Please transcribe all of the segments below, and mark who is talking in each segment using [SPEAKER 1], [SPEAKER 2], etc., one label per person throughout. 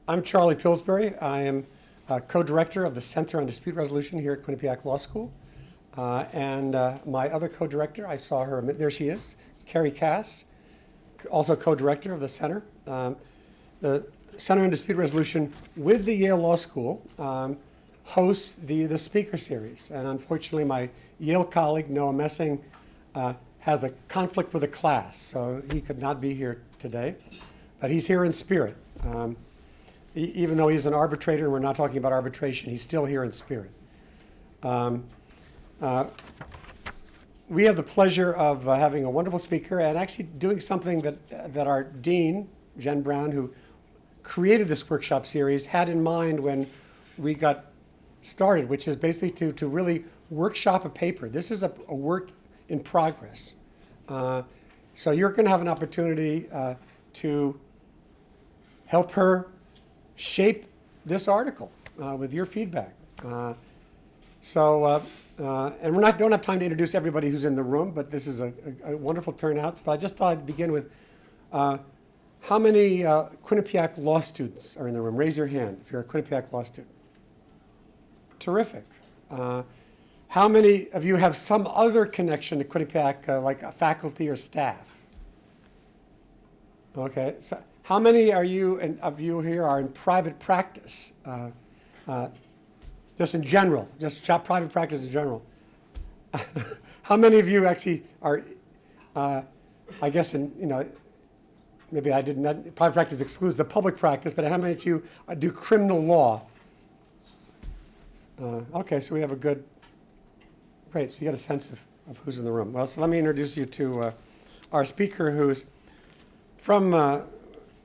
[SPEAKER 1] I'm Charlie Pillsbury. I am co-director of the Center on Dispute Resolution here at Quinnipiac Law School. And my other co-director, I saw her, there she is, Carrie Cass, also co-director of the Center. The Center on Dispute Resolution with the Yale Law School hosts the speaker series. And unfortunately, my Yale colleague, Noah Messing, has a conflict with a class, so he could not be here today. But he's here in spirit. Even though he's an arbitrator and we're not talking about arbitration, he's still here in spirit. We have the pleasure of having a wonderful speaker and actually doing something that our dean, Jen Brown, who created this workshop series, had in mind when we got started, which is basically to really workshop a paper. This is a work in progress. So you're going to have an opportunity to help her shape this article with your feedback. And we don't have time to introduce everybody who's in the room, but this is a wonderful turnout. But I just thought I'd begin with how many Quinnipiac law students are in the room? Raise your hand if you're a Quinnipiac law student. Terrific. How many of you have some other connection to Quinnipiac, like a faculty or staff? Okay, so how many of you here are in private practice? Just in general, just private practice in general. How many of you actually are, I guess, maybe I didn't, private practice excludes the public practice, but how many of you do criminal law? Okay, so we have a good, great, so you got a sense of who's in the room. Well, so let me introduce you to our speaker, who's from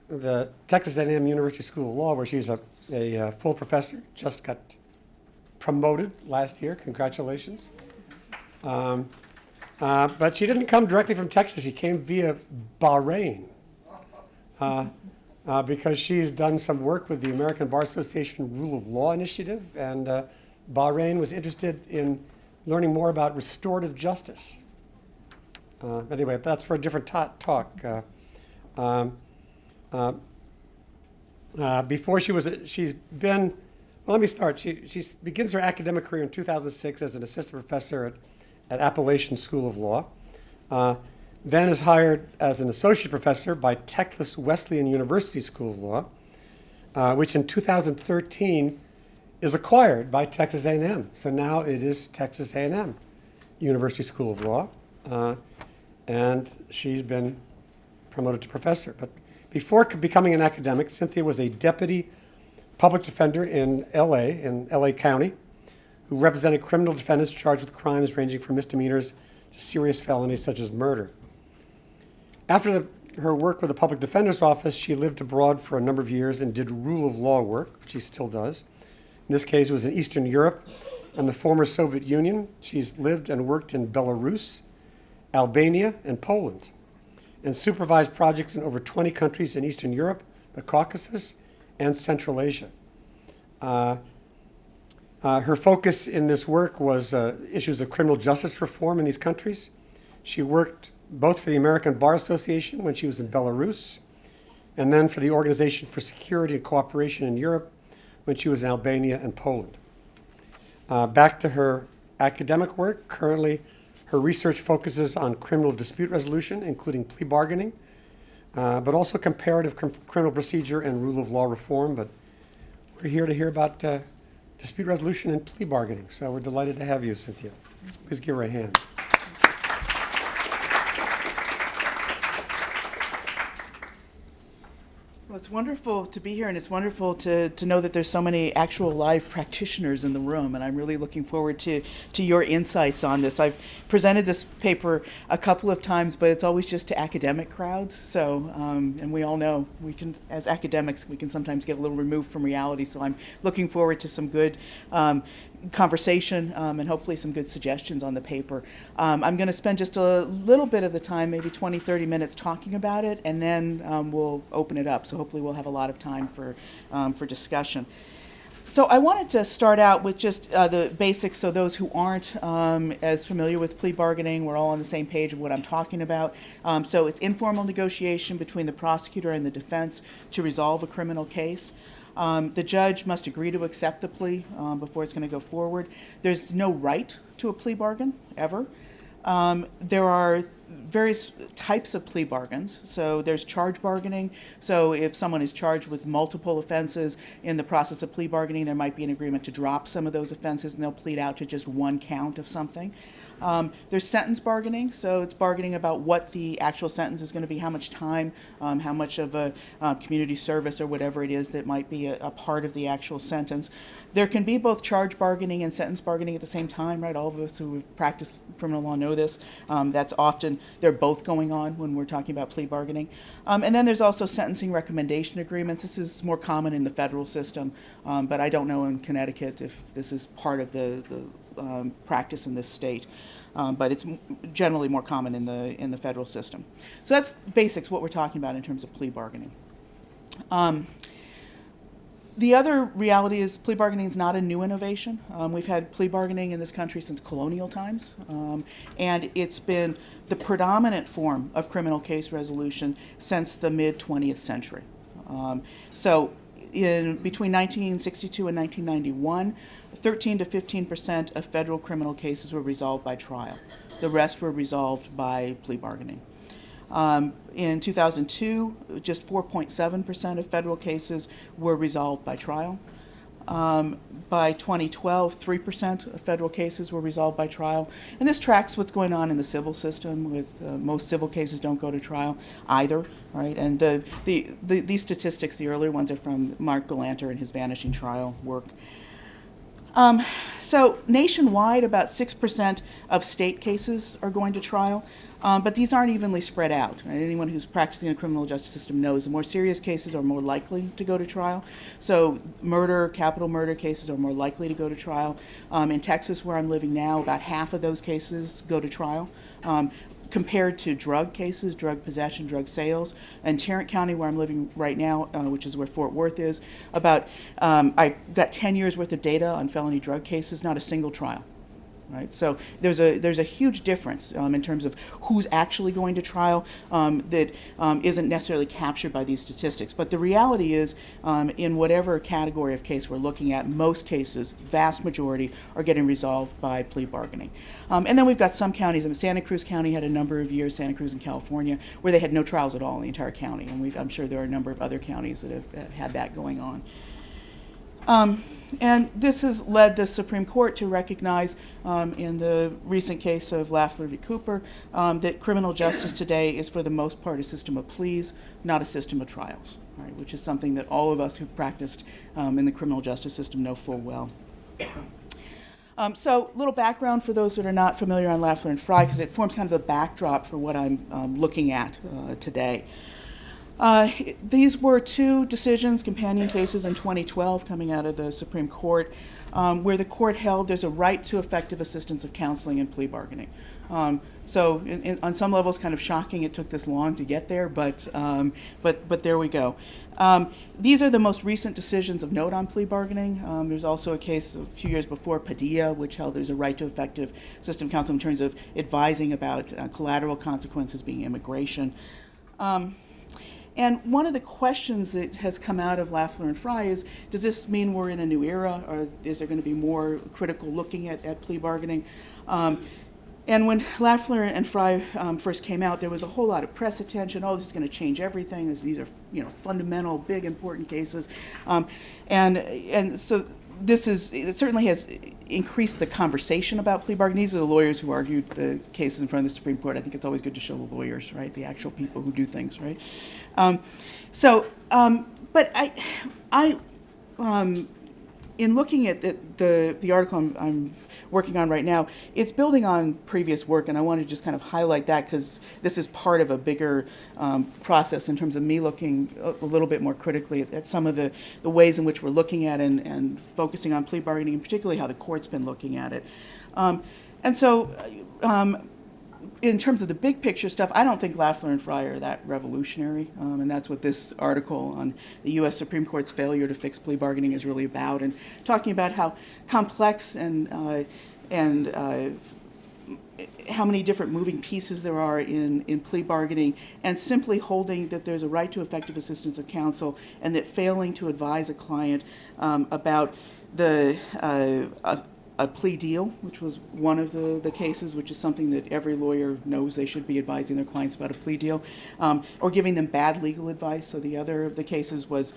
[SPEAKER 1] the Texas A&M University School of Law, where she's a full professor, just got promoted last year. Congratulations. But she didn't come directly from Texas. She came via Bahrain because she's done some work with the American Bar Association Rule of Law Initiative, and Bahrain was interested in learning more about restorative justice. Anyway, that's for a different talk. Before she's been, well, let me start. She begins her academic career in 2006 as an assistant professor at Appalachian School of Law. Then is hired as an associate professor by Texas Wesleyan University School of Law, which in 2013 is acquired by Texas A&M. So now it is Texas A&M University School of Law, and she's been promoted to professor. But before becoming an academic, Cynthia was a deputy public defender in LA County, who represented criminal defendants charged with crimes ranging from misdemeanors to serious felonies such as murder. After her work with the public defender's office, she lived abroad for a number of years and did rule of law work, which she still does. In this case, it was in Eastern Europe and the former Soviet Union. She's lived and worked in Belarus, Albania, and Poland, and supervised projects in over 20 countries in Eastern Europe, the Caucasus, and Central Asia. Her focus in this work was issues of criminal justice reform in these countries. She worked both for the American Bar Association when she was in Belarus, and then for the Organization for Security and Cooperation in Europe when she was in Albania and Poland. Back to her academic work. Currently, her research focuses on criminal dispute resolution, including plea bargaining, but also comparative criminal procedure and rule of law reform. But we're here to hear about dispute resolution and plea bargaining. So we're delighted to have you, Cynthia. Please give her a hand.
[SPEAKER 2] Well, it's wonderful to be here, and it's wonderful to know that there's so many actual live practitioners in the room, and I'm really looking forward to your insights on this. I've presented this paper a couple of times, but it's always just to academic crowds. So, and we all know as academics, we can sometimes get a little removed from reality. So I'm looking forward to some good conversation and hopefully some good suggestions on the paper. I'm going to spend just a little bit of the time, maybe 20, 30 minutes talking about it, and then we'll open it up. So hopefully we'll have a lot of time for discussion. So I wanted to start out with just the basics, so those who aren't as familiar with plea bargaining, we're all on the same page of what I'm talking about. So it's informal negotiation between the prosecutor and the defense to resolve a criminal case. The judge must agree to accept the plea before it's going to go forward. There's no right to a plea bargain, ever. There are various types of plea bargains. So there's charge bargaining. So if someone is charged with multiple offenses in the process of plea bargaining, there might be an agreement to drop some of those offenses and they'll plead out to just one count of something. There's sentence bargaining, so it's bargaining about what the actual sentence is going to be, how much time, how much of a community service or whatever it is that might be a part of the actual sentence. There can be both charge bargaining and sentence bargaining at the same time, right? All of us who have practiced criminal law know this. That's often, they're both going on when we're talking about plea bargaining. And then there's also sentencing recommendation agreements. This is more common in the federal system, but I don't know in Connecticut if this is part of the practice in this state, but it's generally more common in the federal system. So that's basics, what we're talking about in terms of plea bargaining. The other reality is plea bargaining is not a new innovation. We've had plea bargaining in this country since colonial times, and it's been the predominant form of criminal case resolution since the mid-20th century. Between 1962 and 1991, 13 to 15% of federal criminal cases were resolved by trial. The rest were resolved by plea bargaining. In 2002, just 4.7% of federal cases were resolved by trial. By 2012, 3% of federal cases were resolved by trial. And this tracks what's going on in the civil system with most civil cases don't go to trial either, right? And these statistics, the earlier ones, are from Mark Galanter and his Vanishing Trial work. So nationwide, about 6% of state cases are going to trial, but these aren't evenly spread out. Right? Anyone who's practicing in the criminal justice system knows the more serious cases are more likely to go to trial. So murder, capital murder cases are more likely to go to trial. In Texas, where I'm living now, about half of those cases go to trial. Compared to drug cases, drug possession, drug sales. In Tarrant County, where I'm living right now, which is where Fort Worth is, I've got 10 years worth of data on felony drug cases, not a single trial. Right? So there's a huge difference in terms of who's actually going to trial that isn't necessarily captured by these statistics. But the reality is, in whatever category of case we're looking at, most cases, vast majority, are getting resolved by plea bargaining. And then we've got some counties. Santa Cruz County had a number of years, Santa Cruz in California, where they had no trials at all in the entire county. And I'm sure there are a number of other counties that have had that going on. And this has led the Supreme Court to recognize, in the recent case of Lafler v. Cooper, that criminal justice today is for the most part a system of pleas, not a system of trials, right, which is something that all of us who've practiced in the criminal justice system know full well. So a little background for those that are not familiar on Lafler and Frye, because it forms kind of a backdrop for what I'm looking at today. These were two decisions, companion cases in 2012 coming out of the Supreme Court, where the court held there's a right to effective assistance of counseling and plea bargaining. So on some levels, kind of shocking it took this long to get there, but there we go. These are the most recent decisions of note on plea bargaining. There's also a case a few years before, Padilla, which held there's a right to effective system of counseling in terms of advising about collateral consequences being immigration. And one of the questions that has come out of Lafler and Frye is, does this mean we're in a new era, or is there going to be more critical looking at plea bargaining? And when Lafler and Frye first came out, there was a whole lot of press attention. Oh, this is going to change everything. These are fundamental, big, important cases. And so it certainly has increased the conversation about plea bargaining. These are the lawyers who argued the cases in front of the Supreme Court. I think it's always good to show the lawyers, right, the actual people who do things, right? But in looking at the article I'm working on right now, it's building on previous work, and I want to just kind of highlight that because this is part of a bigger process in terms of me looking a little bit more critically at some of the ways in which we're looking at and focusing on plea bargaining, and particularly how the court's been looking at it. In terms of the big picture stuff, I don't think Lafler and Frye are that revolutionary, and that's what this article on the U.S. Supreme Court's failure to fix plea bargaining is really about, and talking about how complex and how many different moving pieces there are in plea bargaining, and simply holding that there's a right to effective assistance of counsel, and that failing to advise a client about a plea deal, which was one of the cases, which is something that every lawyer knows they should be advising their clients about a plea deal, or giving them bad legal advice. So the other of the cases was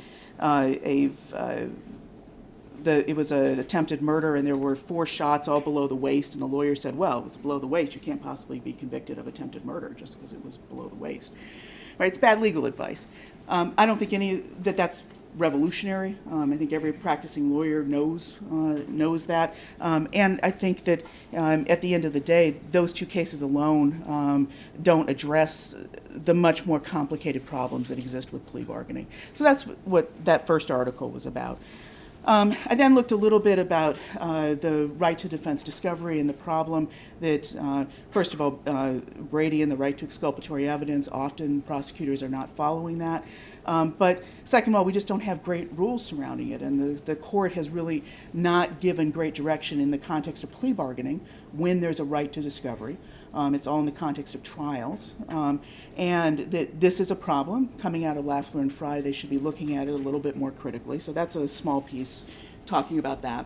[SPEAKER 2] it was an attempted murder, and there were 4 shots all below the waist, and the lawyer said, well, it's below the waist. You can't possibly be convicted of attempted murder just because it was below the waist. Right? It's bad legal advice. I don't think that's revolutionary. I think every practicing lawyer knows that. And I think that at the end of the day, those 2 cases alone don't address the much more complicated problems that exist with plea bargaining. So that's what that first article was about. I then looked a little bit about the right to defense discovery and the problem that, first of all, Brady and the right to exculpatory evidence, often prosecutors are not following that. But second of all, we just don't have great rules surrounding it, and the court has really not given great direction in the context of plea bargaining when there's a right to discovery. It's all in the context of trials. And that this is a problem coming out of Lafler and Frye. They should be looking at it a little bit more critically. So that's a small piece talking about that.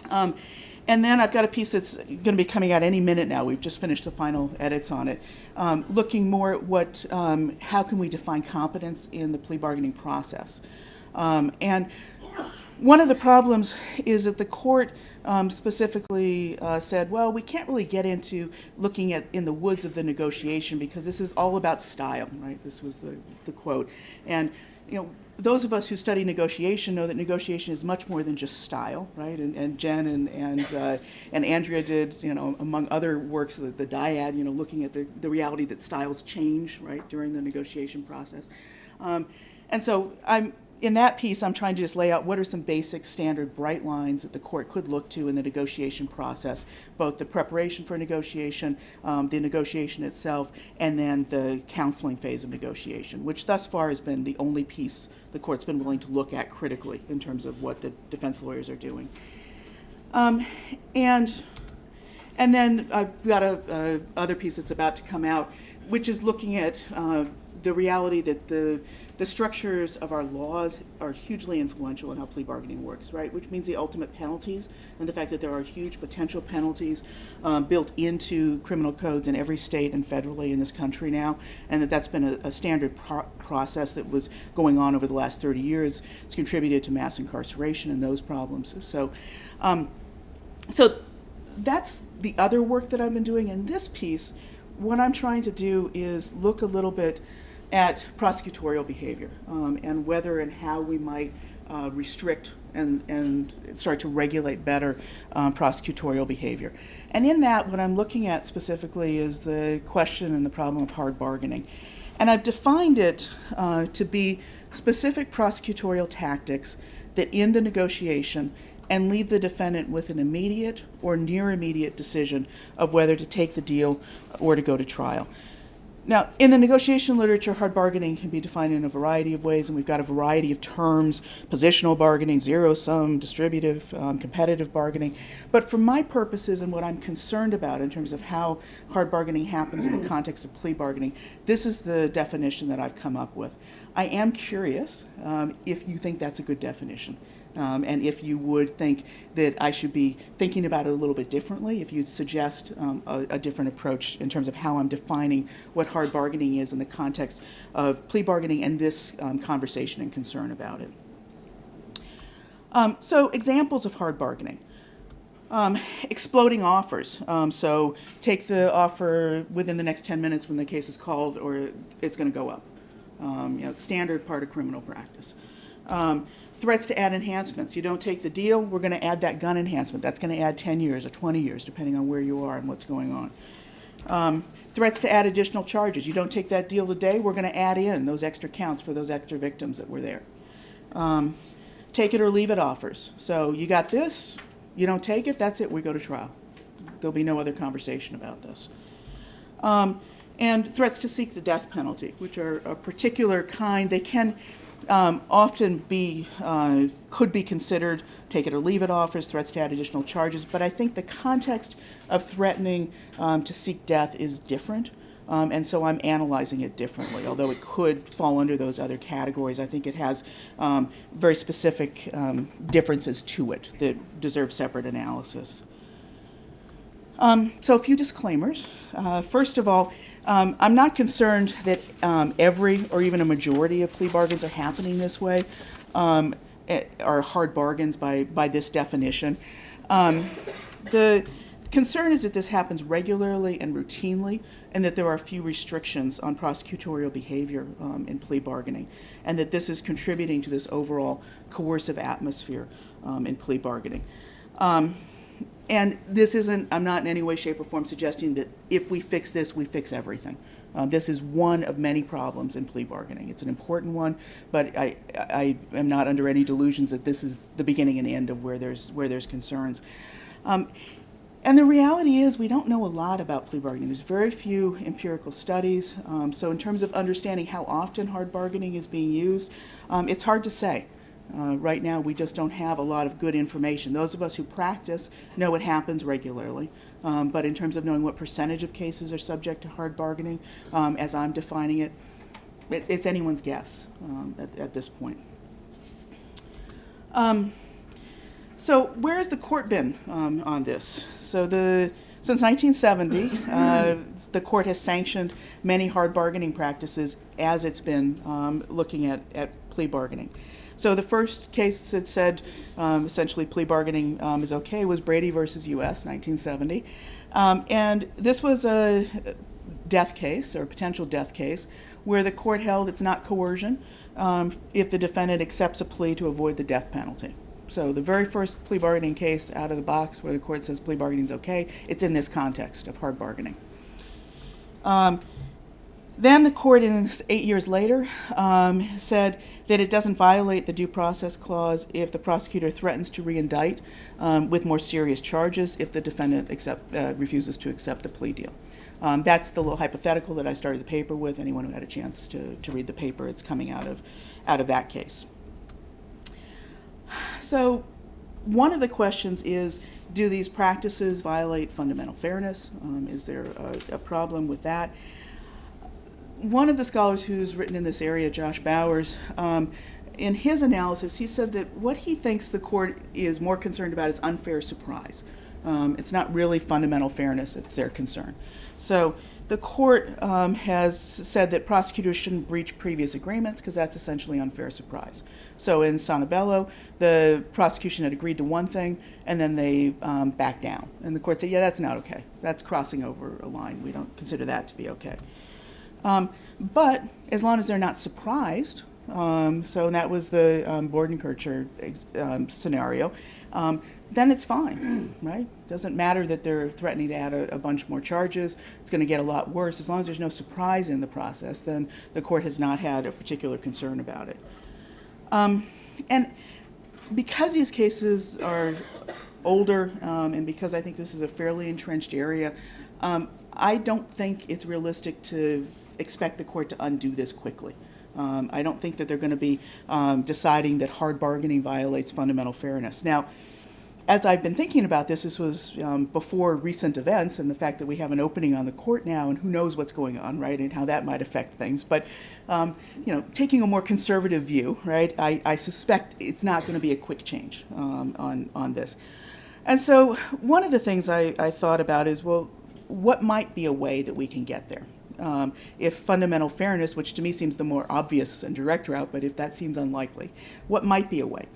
[SPEAKER 2] And then I've got a piece that's going to be coming out any minute now. We've just finished the final edits on it. Looking more at how can we define competence in the plea bargaining process. And one of the problems is that the court specifically said, well, we can't really get into looking at in the woods of the negotiation because this is all about style, right? This was the quote. And, those of us who study negotiation know that negotiation is much more than just style, right? And Jen and Andrea did, among other works, the dyad, looking at the reality that styles change, right, during the negotiation process. And so in that piece, I'm trying to just lay out what are some basic standard bright lines that the court could look to in the negotiation process, both the preparation for negotiation, the negotiation itself, and then the counseling phase of negotiation, which thus far has been the only piece the court's been willing to look at critically in terms of what the defense lawyers are doing. And then I've got a other piece that's about to come out, which is looking at the reality that the structures of our laws are hugely influential in how plea bargaining works, right? Which means the ultimate penalties and the fact that there are huge potential penalties built into criminal codes in every state and federally in this country now, and that's been a standard process that was going on over the last 30 years. It's contributed to mass incarceration and those problems. So that's the other work that I've been doing. In this piece, what I'm trying to do is look a little bit at prosecutorial behavior and whether and how we might restrict and start to regulate better prosecutorial behavior. And in that, what I'm looking at specifically is the question and the problem of hard bargaining. And I've defined it to be specific prosecutorial tactics that end the negotiation and leave the defendant with an immediate or near immediate decision of whether to take the deal or to go to trial. Now, in the negotiation literature, hard bargaining can be defined in a variety of ways, and we've got a variety of terms: positional bargaining, zero-sum, distributive, competitive bargaining. But for my purposes and what I'm concerned about in terms of how hard bargaining happens in the context of plea bargaining, this is the definition that I've come up with. I am curious if you think that's a good definition. And if you would think that I should be thinking about it a little bit differently, if you'd suggest a different approach in terms of how I'm defining what hard bargaining is in the context of plea bargaining and this conversation and concern about it. So examples of hard bargaining. Exploding offers. So take the offer within the next 10 minutes when the case is called or it's going to go up. Standard part of criminal practice. Threats to add enhancements. You don't take the deal, we're going to add that gun enhancement. That's going to add 10 years or 20 years, depending on where you are and what's going on. Threats to add additional charges. You don't take that deal today, we're going to add in those extra counts for those extra victims that were there. Take it or leave it offers. So you got this, you don't take it, that's it, we go to trial. There'll be no other conversation about this. And threats to seek the death penalty, which are a particular kind. They can often could be considered take it or leave it offers, threats to add additional charges, but I think the context of threatening to seek death is different. And so I'm analyzing it differently. Although it could fall under those other categories, I think it has very specific differences to it that deserve separate analysis. So a few disclaimers. First of all, I'm not concerned that every or even a majority of plea bargains are happening this way, are hard bargains by this definition. The concern is that this happens regularly and routinely, and that there are few restrictions on prosecutorial behavior in plea bargaining, and that this is contributing to this overall coercive atmosphere in plea bargaining. And this isn't, I'm not in any way, shape, or form suggesting that if we fix this, we fix everything. This is one of many problems in plea bargaining. It's an important one, but I am not under any delusions that this is the beginning and end of where there's concerns. And the reality is we don't know a lot about plea bargaining. There's very few empirical studies. So in terms of understanding how often hard bargaining is being used, it's hard to say. Right now, we just don't have a lot of good information. Those of us who practice know it happens regularly. But in terms of knowing what percentage of cases are subject to hard bargaining, as I'm defining it, it's anyone's guess at this point. So where has the court been on this? So since 1970, the court has sanctioned many hard bargaining practices as it's been looking at plea bargaining. So the first case that said essentially plea bargaining is okay was Brady versus U.S., 1970. And this was a death case or potential death case where the court held it's not coercion if the defendant accepts a plea to avoid the death penalty. So the very first plea bargaining case out of the box where the court says plea bargaining is okay, it's in this context of hard bargaining. Then the court, 8 years later, said that it doesn't violate the due process clause if the prosecutor threatens to re-indict with more serious charges if the defendant refuses to accept the plea deal. That's the little hypothetical that I started the paper with. Anyone who had a chance to read the paper, it's coming out of that case. So one of the questions is, do these practices violate fundamental fairness? Is there a problem with that? One of the scholars who's written in this area, Josh Bowers, in his analysis, he said that what he thinks the court is more concerned about is unfair surprise. It's not really fundamental fairness, it's their concern. So the court has said that prosecutors shouldn't breach previous agreements because that's essentially unfair surprise. So in Sanabello, the prosecution had agreed to one thing and then they backed down. And the court said, yeah, that's not okay. That's crossing over a line. We don't consider that to be okay. But as long as they're not surprised, so that was the Bordenkircher scenario, then it's fine, right? Doesn't matter that they're threatening to add a bunch more charges. It's going to get a lot worse. As long as there's no surprise in the process, then the court has not had a particular concern about it. And because these cases are older, and because I think this is a fairly entrenched area, I don't think it's realistic to expect the court to undo this quickly. I don't think that they're going to be deciding that hard bargaining violates fundamental fairness. Now, as I've been thinking about this, this was before recent events and the fact that we have an opening on the court now and who knows what's going on, right, and how that might affect things. But, taking a more conservative view, right, I suspect it's not going to be a quick change on this. And so one of the things I thought about is, well, what might be a way that we can get there? If fundamental fairness, which to me seems the more obvious and direct route, but if that seems unlikely, what might be a way?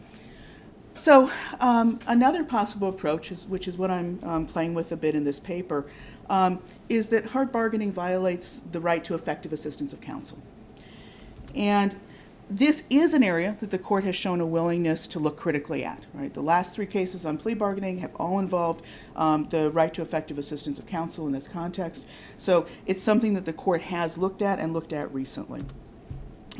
[SPEAKER 2] So another possible approach, which is what I'm playing with a bit in this paper, is that hard bargaining violates the right to effective assistance of counsel. And this is an area that the court has shown a willingness to look critically at, right? The last three cases on plea bargaining have all involved the right to effective assistance of counsel in this context. So it's something that the court has looked at and looked at recently.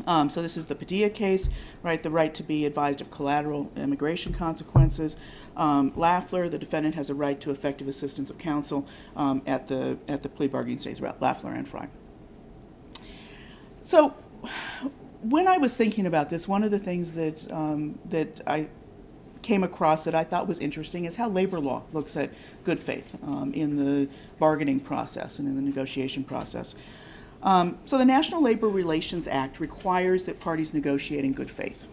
[SPEAKER 2] So this is the Padilla case, right? The right to be advised of collateral immigration consequences. Lafler, the defendant has a right to effective assistance of counsel at the plea bargaining stage, Lafler and Frye. So when I was thinking about this, one of the things that I came across that I thought was interesting is how labor law looks at good faith in the bargaining process and in the negotiation process. So the National Labor Relations Act requires that parties negotiate in good faith.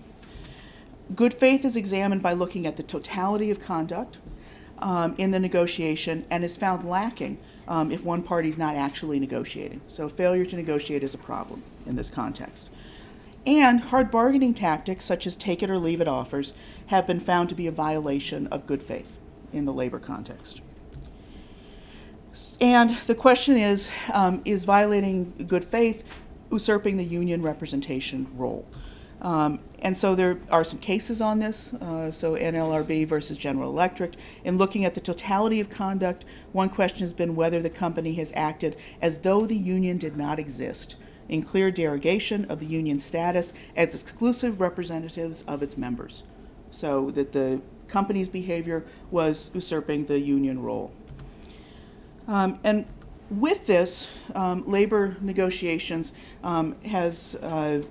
[SPEAKER 2] Good faith is examined by looking at the totality of conduct in the negotiation and is found lacking if one party is not actually negotiating. So failure to negotiate is a problem in this context. And hard bargaining tactics, such as take it or leave it offers, have been found to be a violation of good faith in the labor context. And the question is violating good faith usurping the union representation role? And so there are some cases on this, so NLRB versus General Electric. In looking at the totality of conduct, one question has been whether the company has acted as though the union did not exist, in clear derogation of the union status as exclusive representatives of its members, so that the company's behavior was usurping the union role. And with this, labor negotiations has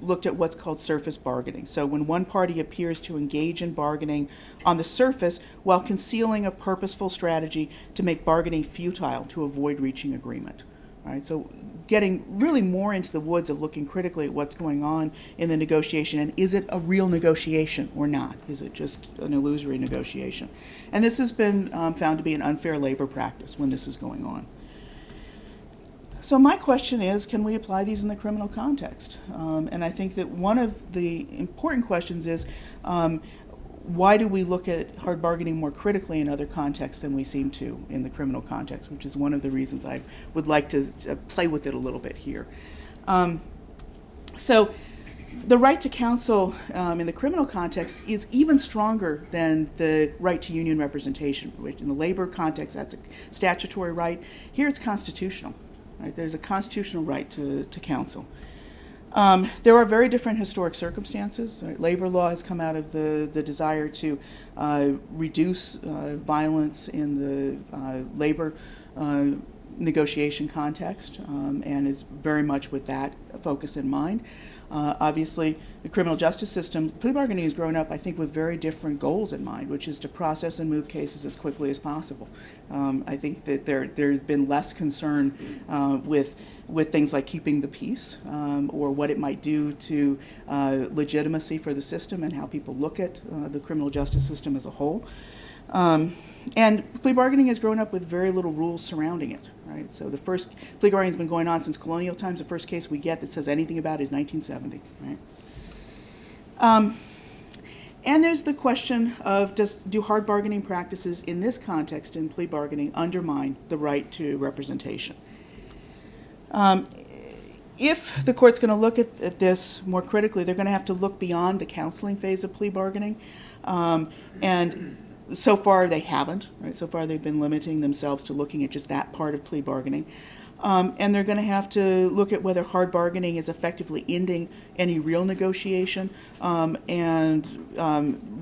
[SPEAKER 2] looked at what's called surface bargaining. So when one party appears to engage in bargaining on the surface while concealing a purposeful strategy to make bargaining futile to avoid reaching agreement. Right? So getting really more into the woods of looking critically at what's going on in the negotiation, and is it a real negotiation or not? Is it just an illusory negotiation? And this has been found to be an unfair labor practice when this is going on. So my question is, can we apply these in the criminal context? And I think that one of the important questions is, why do we look at hard bargaining more critically in other contexts than we seem to in the criminal context, which is one of the reasons I would like to play with it a little bit here. So the right to counsel in the criminal context is even stronger than the right to union representation, which in the labor context, that's a statutory right. Here it's constitutional. Right? There's a constitutional right to counsel. There are very different historic circumstances. Right? Labor law has come out of the desire to reduce violence in the labor negotiation context, and is very much with that focus in mind. Obviously, the criminal justice system, plea bargaining has grown up, I think, with very different goals in mind, which is to process and move cases as quickly as possible. I think that there's been less concern with things like keeping the peace or what it might do to legitimacy for the system and how people look at the criminal justice system as a whole. And plea bargaining has grown up with very little rules surrounding it, right? So the first plea bargaining has been going on since colonial times. The first case we get that says anything about it is 1970, right? And there's the question of do hard bargaining practices in this context in plea bargaining undermine the right to representation? If the court's going to look at this more critically, they're going to have to look beyond the counseling phase of plea bargaining, and so far they haven't, right? So far they've been limiting themselves to looking at just that part of plea bargaining. And they're going to have to look at whether hard bargaining is effectively ending any real negotiation, and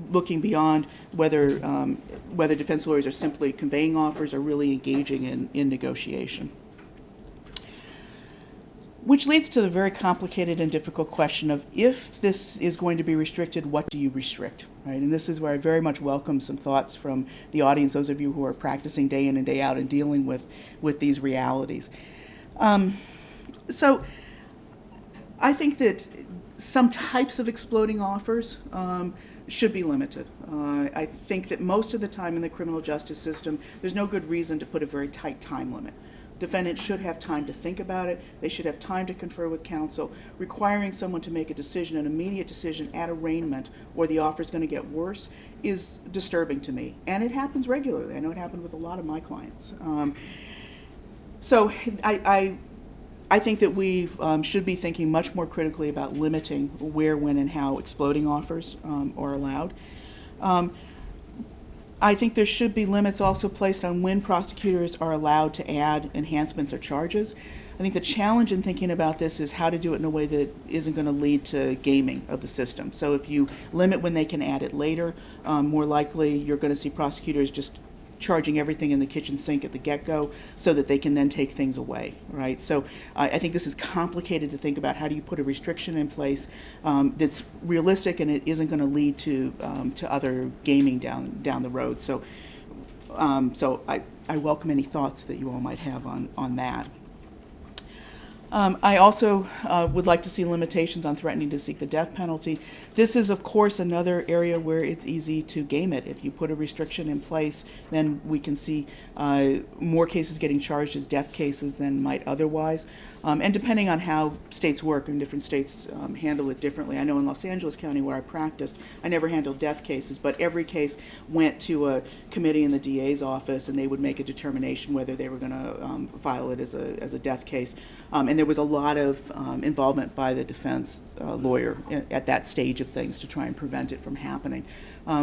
[SPEAKER 2] looking beyond whether defense lawyers are simply conveying offers or really engaging in negotiation. Which leads to the very complicated and difficult question of, if this is going to be restricted, what do you restrict, right? And this is where I very much welcome some thoughts from the audience, those of you who are practicing day in and day out and dealing with these realities. So I think that some types of exploding offers should be limited. I think that most of the time in the criminal justice system, there's no good reason to put a very tight time limit. Defendants should have time to think about it. They should have time to confer with counsel. Requiring someone to make a decision, an immediate decision at arraignment, or the offer is going to get worse, is disturbing to me. And it happens regularly. I know it happened with a lot of my clients. So I think that we should be thinking much more critically about limiting where, when, and how exploding offers are allowed. I think there should be limits also placed on when prosecutors are allowed to add enhancements or charges. I think the challenge in thinking about this is how to do it in a way that isn't going to lead to gaming of the system. So if you limit when they can add it later, more likely you're going to see prosecutors just charging everything in the kitchen sink at the get-go so that they can then take things away, right? So I think this is complicated to think about. How do you put a restriction in place that's realistic and it isn't going to lead to other gaming down the road? So I welcome any thoughts that you all might have on that. I also would like to see limitations on threatening to seek the death penalty. This is, of course, another area where it's easy to game it. If you put a restriction in place, then we can see more cases getting charged as death cases than might otherwise. And depending on how states work, and different states handle it differently. I know in Los Angeles County, where I practiced, I never handled death cases, but every case went to a committee in the DA's office, and they would make a determination whether they were going to file it as a death case. And there was a lot of involvement by the defense lawyer at that stage of things to try and prevent it from happening.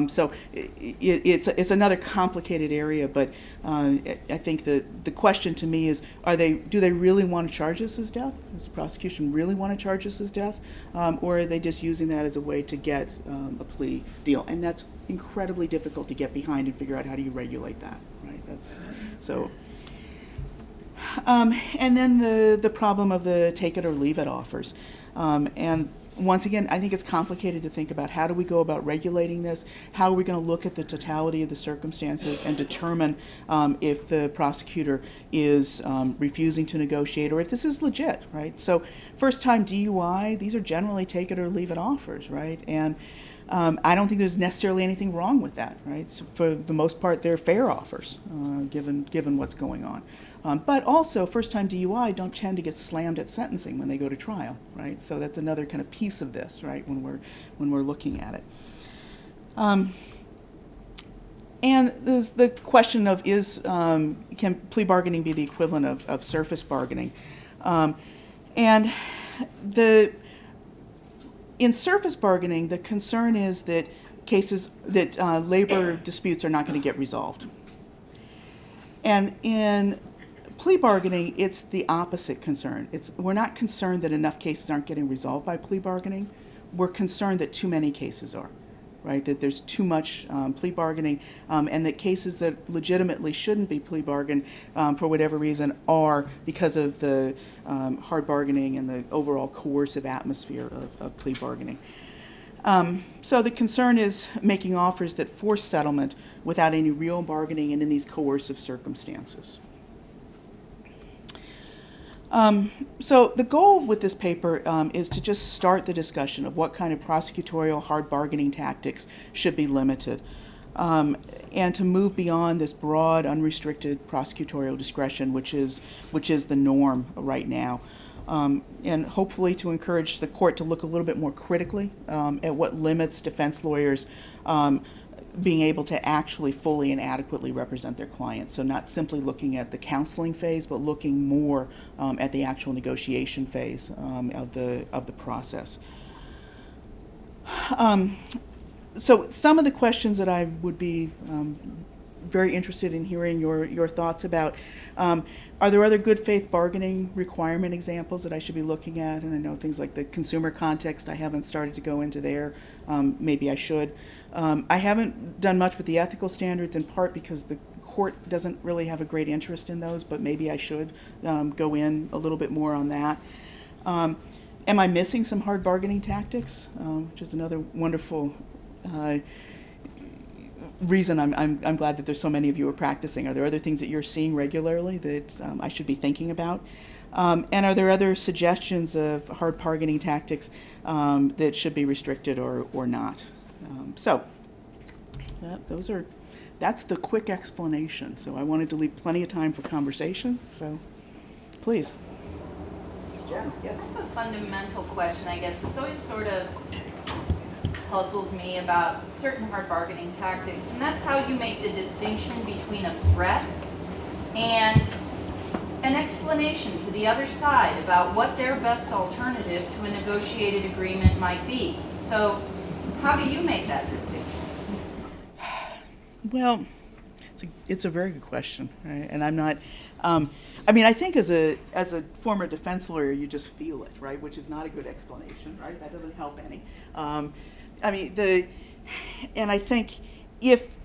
[SPEAKER 2] So it's another complicated area, but I think the question to me is, do they really want to charge us as death? Does the prosecution really want to charge us as death? Or are they just using that as a way to get a plea deal? And that's incredibly difficult to get behind and figure out how do you regulate that, right? That's so. And then the problem of the take it or leave it offers. And once again, I think it's complicated to think about how do we go about regulating this? How are we going to look at the totality of the circumstances and determine if the prosecutor is refusing to negotiate or if this is legit, right? So first-time DUI, these are generally take it or leave it offers, right? And I don't think there's necessarily anything wrong with that, right? So for the most part, they're fair offers, given what's going on. But also, first-time DUI don't tend to get slammed at sentencing when they go to trial, right? So that's another kind of piece of this, right? When we're looking at it, and there's the question of can plea bargaining be the equivalent of surface bargaining, and in surface bargaining, the concern is that labor disputes are not going to get resolved, and in plea bargaining, it's the opposite concern. We're not concerned that enough cases aren't getting resolved by plea bargaining. We're concerned that too many cases are, right? That there's too much plea bargaining, and that cases that legitimately shouldn't be plea bargained for whatever reason are because of the hard bargaining and the overall coercive atmosphere of plea bargaining. So the concern is making offers that force settlement without any real bargaining and in these coercive circumstances. So the goal with this paper is to just start the discussion of what kind of prosecutorial hard bargaining tactics should be limited, and to move beyond this broad, unrestricted prosecutorial discretion, which is the norm right now, and hopefully to encourage the court to look a little bit more critically at what limits defense lawyers being able to actually fully and adequately represent their clients. So not simply looking at the counseling phase, but looking more at the actual negotiation phase of the process. So some of the questions that I would be very interested in hearing your thoughts about. Are there other good faith bargaining requirement examples that I should be looking at? And I know things like the consumer context, I haven't started to go into there. Maybe I should. I haven't done much with the ethical standards, in part because the court doesn't really have a great interest in those, but maybe I should go in a little bit more on that. Am I missing some hard bargaining tactics, which is another wonderful reason I'm glad that there's so many of you are practicing. Are there other things that you're seeing regularly that I should be thinking about? And are there other suggestions of hard bargaining tactics that should be restricted or not? That's the quick explanation. So I wanted to leave plenty of time for conversation. So please.
[SPEAKER 3] Jen, yes. I have a fundamental question, I guess. It's always sort of puzzled me about certain hard bargaining tactics, and that's how you make the distinction between a threat and an explanation to the other side about what their best alternative to a negotiated agreement might be. So how do you make that distinction?
[SPEAKER 2] Well, it's a very good question, right? And I'm not. I think as a former defense lawyer, you just feel it, right? Which is not a good explanation, right? That doesn't help any. And I think if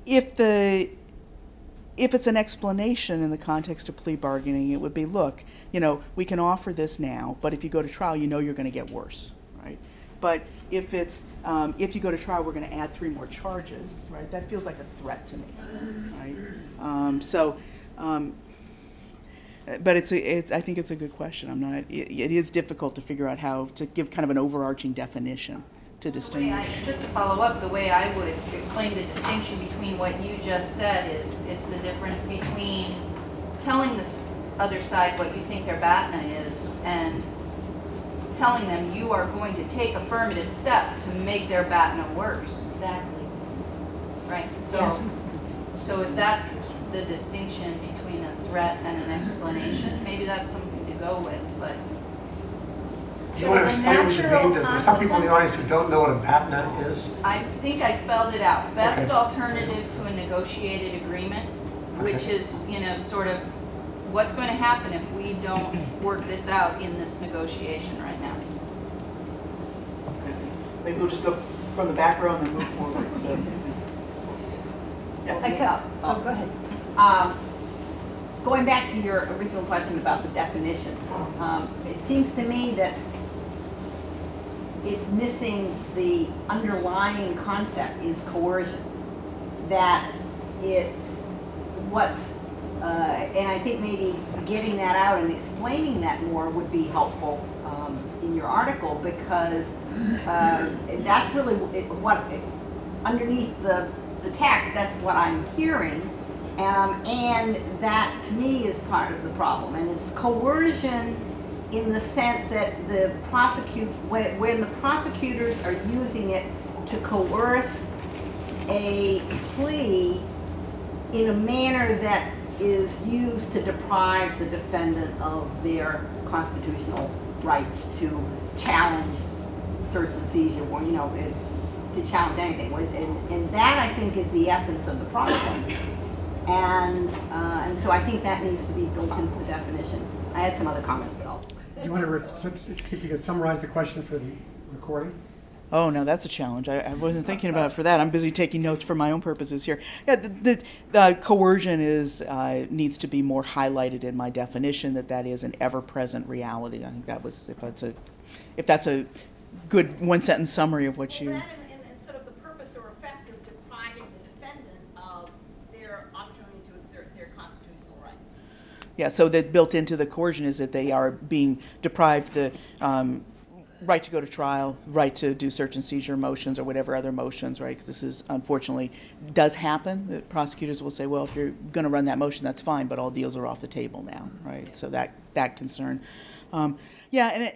[SPEAKER 2] if it's an explanation in the context of plea bargaining, it would be, look, we can offer this now, but if you go to trial, you're going to get worse, right? But if it's, if you go to trial, we're going to add 3 more charges, right? That feels like a threat to me, right? But I think it's a good question. It is difficult to figure out how to give kind of an overarching definition to distinguish.
[SPEAKER 3] Just to follow up, the way I would explain the distinction between what you just said is it's the difference between telling this other side what you think their BATNA is and telling them you are going to take affirmative steps to make their BATNA worse.
[SPEAKER 4] Exactly.
[SPEAKER 3] Right? So if that's the distinction between a threat and an explanation, maybe that's something to go with, but
[SPEAKER 1] Do you want to explain what you mean? There's some people in the audience who don't know what a BATNA is.
[SPEAKER 3] I think I spelled it out. Best
[SPEAKER 1] Okay.
[SPEAKER 3] alternative to a negotiated agreement, which
[SPEAKER 1] Okay.
[SPEAKER 3] is, sort of what's going to happen if we don't work this out in this negotiation right now.
[SPEAKER 2] Maybe we'll just go from the back row and then move forward. So.
[SPEAKER 4] Go ahead. Going back to your original question about the definition, it seems to me that it's missing the underlying concept is coercion. That it's what's, and I think maybe getting that out and explaining that more would be helpful in your article, because that's really what, underneath the text, that's what I'm hearing. And that, to me, is part of the problem. And it's coercion in the sense that when the prosecutors are using it to coerce a plea in a manner that is used to deprive the defendant of their constitutional rights to challenge search and seizure, or, to challenge anything. And that, I think, is the essence of the problem. And so I think that needs to be built into the definition. I had some other comments, but I'll...
[SPEAKER 1] Do you want to see if you can summarize the question for the recording?
[SPEAKER 2] Oh, no, that's a challenge. I wasn't thinking about it for that. I'm busy taking notes for my own purposes here. Yeah, the coercion needs to be more highlighted in my definition, that is an ever-present reality. I think that was, if that's a good one-sentence summary of what you...
[SPEAKER 4] And sort of the purpose or effect of depriving the defendant of their opportunity to exert their constitutional rights.
[SPEAKER 2] Yeah, so that built into the coercion is that they are being deprived the right to go to trial, right to do search and seizure motions or whatever other motions, right? Because this is, unfortunately, does happen. The prosecutors will say, well, if you're going to run that motion, that's fine, but all deals are off the table now, right? So that concern. Yeah,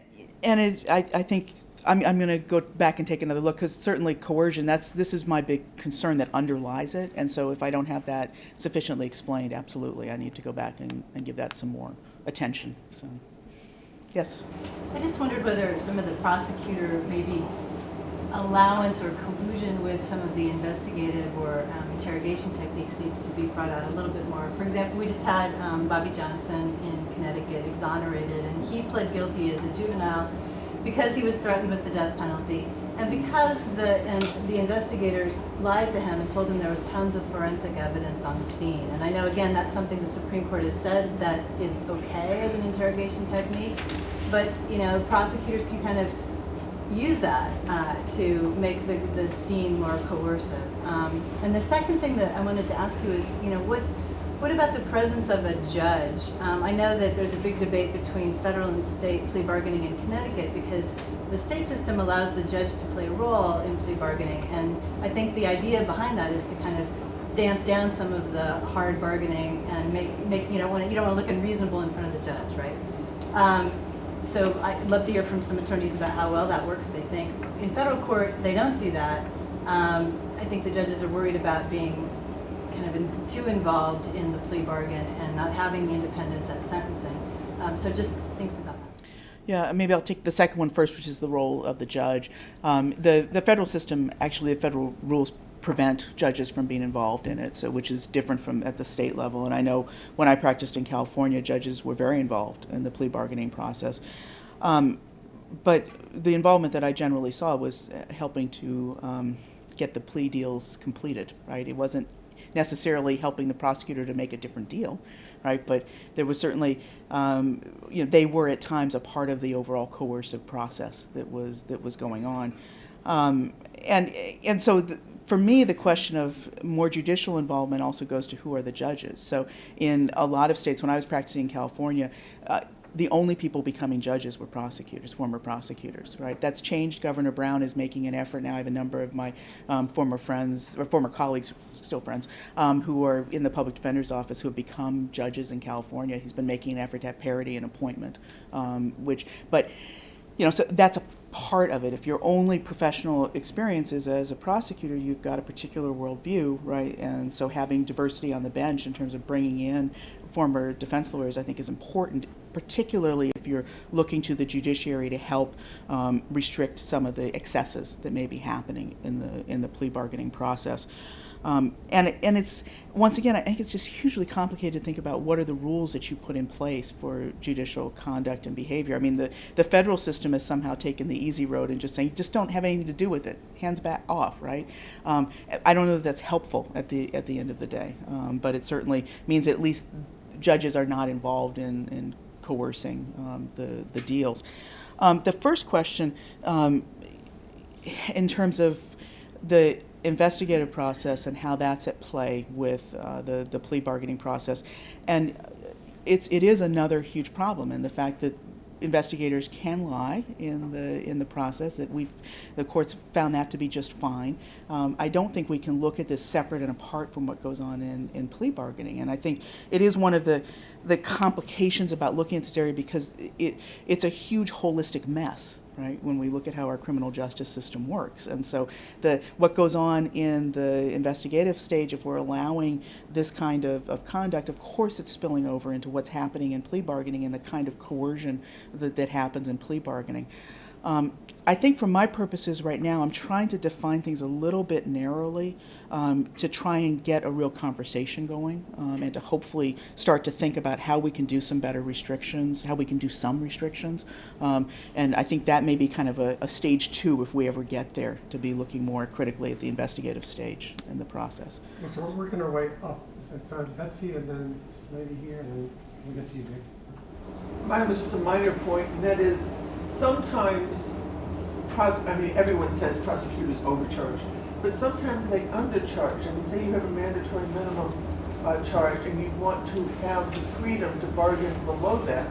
[SPEAKER 2] I think I'm going to go back and take another look, because certainly coercion, this is my big concern that underlies it. And so if I don't have that sufficiently explained, absolutely, I need to go back and give that some more attention. So, yes.
[SPEAKER 5] I just wondered whether some of the prosecutor maybe allowance or collusion with some of the investigative or interrogation techniques needs to be brought out a little bit more. For example, we just had Bobby Johnson in Connecticut exonerated, and he pled guilty as a juvenile because he was threatened with the death penalty, and because the investigators lied to him and told him there was tons of forensic evidence on the scene. And I know, again, that's something the Supreme Court has said that is okay as an interrogation technique, but prosecutors can kind of use that to make the scene more coercive. And the second thing that I wanted to ask you is, what about the presence of a judge? I know that there's a big debate between federal and state plea bargaining in Connecticut, because the state system allows the judge to play a role in plea bargaining, and I think the idea behind that is to kind of damp down some of the hard bargaining and make you don't want to look unreasonable in front of the judge, right? So I'd love to hear from some attorneys about how well that works, they think. In federal court, they don't do that. I think the judges are worried about being kind of too involved in the plea bargain and not having the independence at sentencing. So just thinks about that.
[SPEAKER 2] Yeah, maybe I'll take the second one first, which is the role of the judge. The federal system, actually the federal rules prevent judges from being involved in it, so which is different from at the state level. And I know when I practiced in California, judges were very involved in the plea bargaining process. But the involvement that I generally saw was helping to get the plea deals completed, right? It wasn't necessarily helping the prosecutor to make a different deal, right? But there was certainly, they were at times a part of the overall coercive process that was going on. And so for me, the question of more judicial involvement also goes to who are the judges. So in a lot of states, when I was practicing in California, the only people becoming judges were prosecutors, former prosecutors, right? That's changed. Governor Brown is making an effort now. I have a number of my former friends, or former colleagues, still friends, who are in the public defender's office who have become judges in California. He's been making an effort to have parity in appointment, so that's a part of it. If your only professional experience is as a prosecutor, you've got a particular worldview, right? And so having diversity on the bench in terms of bringing in former defense lawyers, I think, is important, particularly if you're looking to the judiciary to help restrict some of the excesses that may be happening in the plea bargaining process. And it's, once again, I think it's just hugely complicated to think about what are the rules that you put in place for judicial conduct and behavior. I mean, the federal system has somehow taken the easy road and just saying, just don't have anything to do with it, hands back off, right? I don't know that that's helpful at the end of the day, but it certainly means at least judges are not involved in coercing the deals. The first question, in terms of the investigative process and how that's at play with the plea bargaining process, and it is another huge problem, and the fact that investigators can lie in the process, that the courts found that to be just fine. I don't think we can look at this separate and apart from what goes on in plea bargaining, and I think it is one of the complications about looking at this area, because it's a huge holistic mess, right, when we look at how our criminal justice system works. And so what goes on in the investigative stage, if we're allowing this kind of conduct, of course it's spilling over into what's happening in plea bargaining and the kind of coercion that happens in plea bargaining. I think for my purposes right now, I'm trying to define things a little bit narrowly to try and get a real conversation going, and to hopefully start to think about how we can do some better restrictions, how we can do some restrictions. And I think that may be kind of a stage 2 if we ever get there, to be looking more critically at the investigative stage in the process.
[SPEAKER 1] So we're working our way up. It's Betsy, and then this lady here, and then we'll get to you, Dick.
[SPEAKER 6] Mine was just a minor point, and that is sometimes, everyone says prosecutors overcharge, but sometimes they undercharge. I mean, say you have a mandatory minimum charge and you want to have the freedom to bargain below that,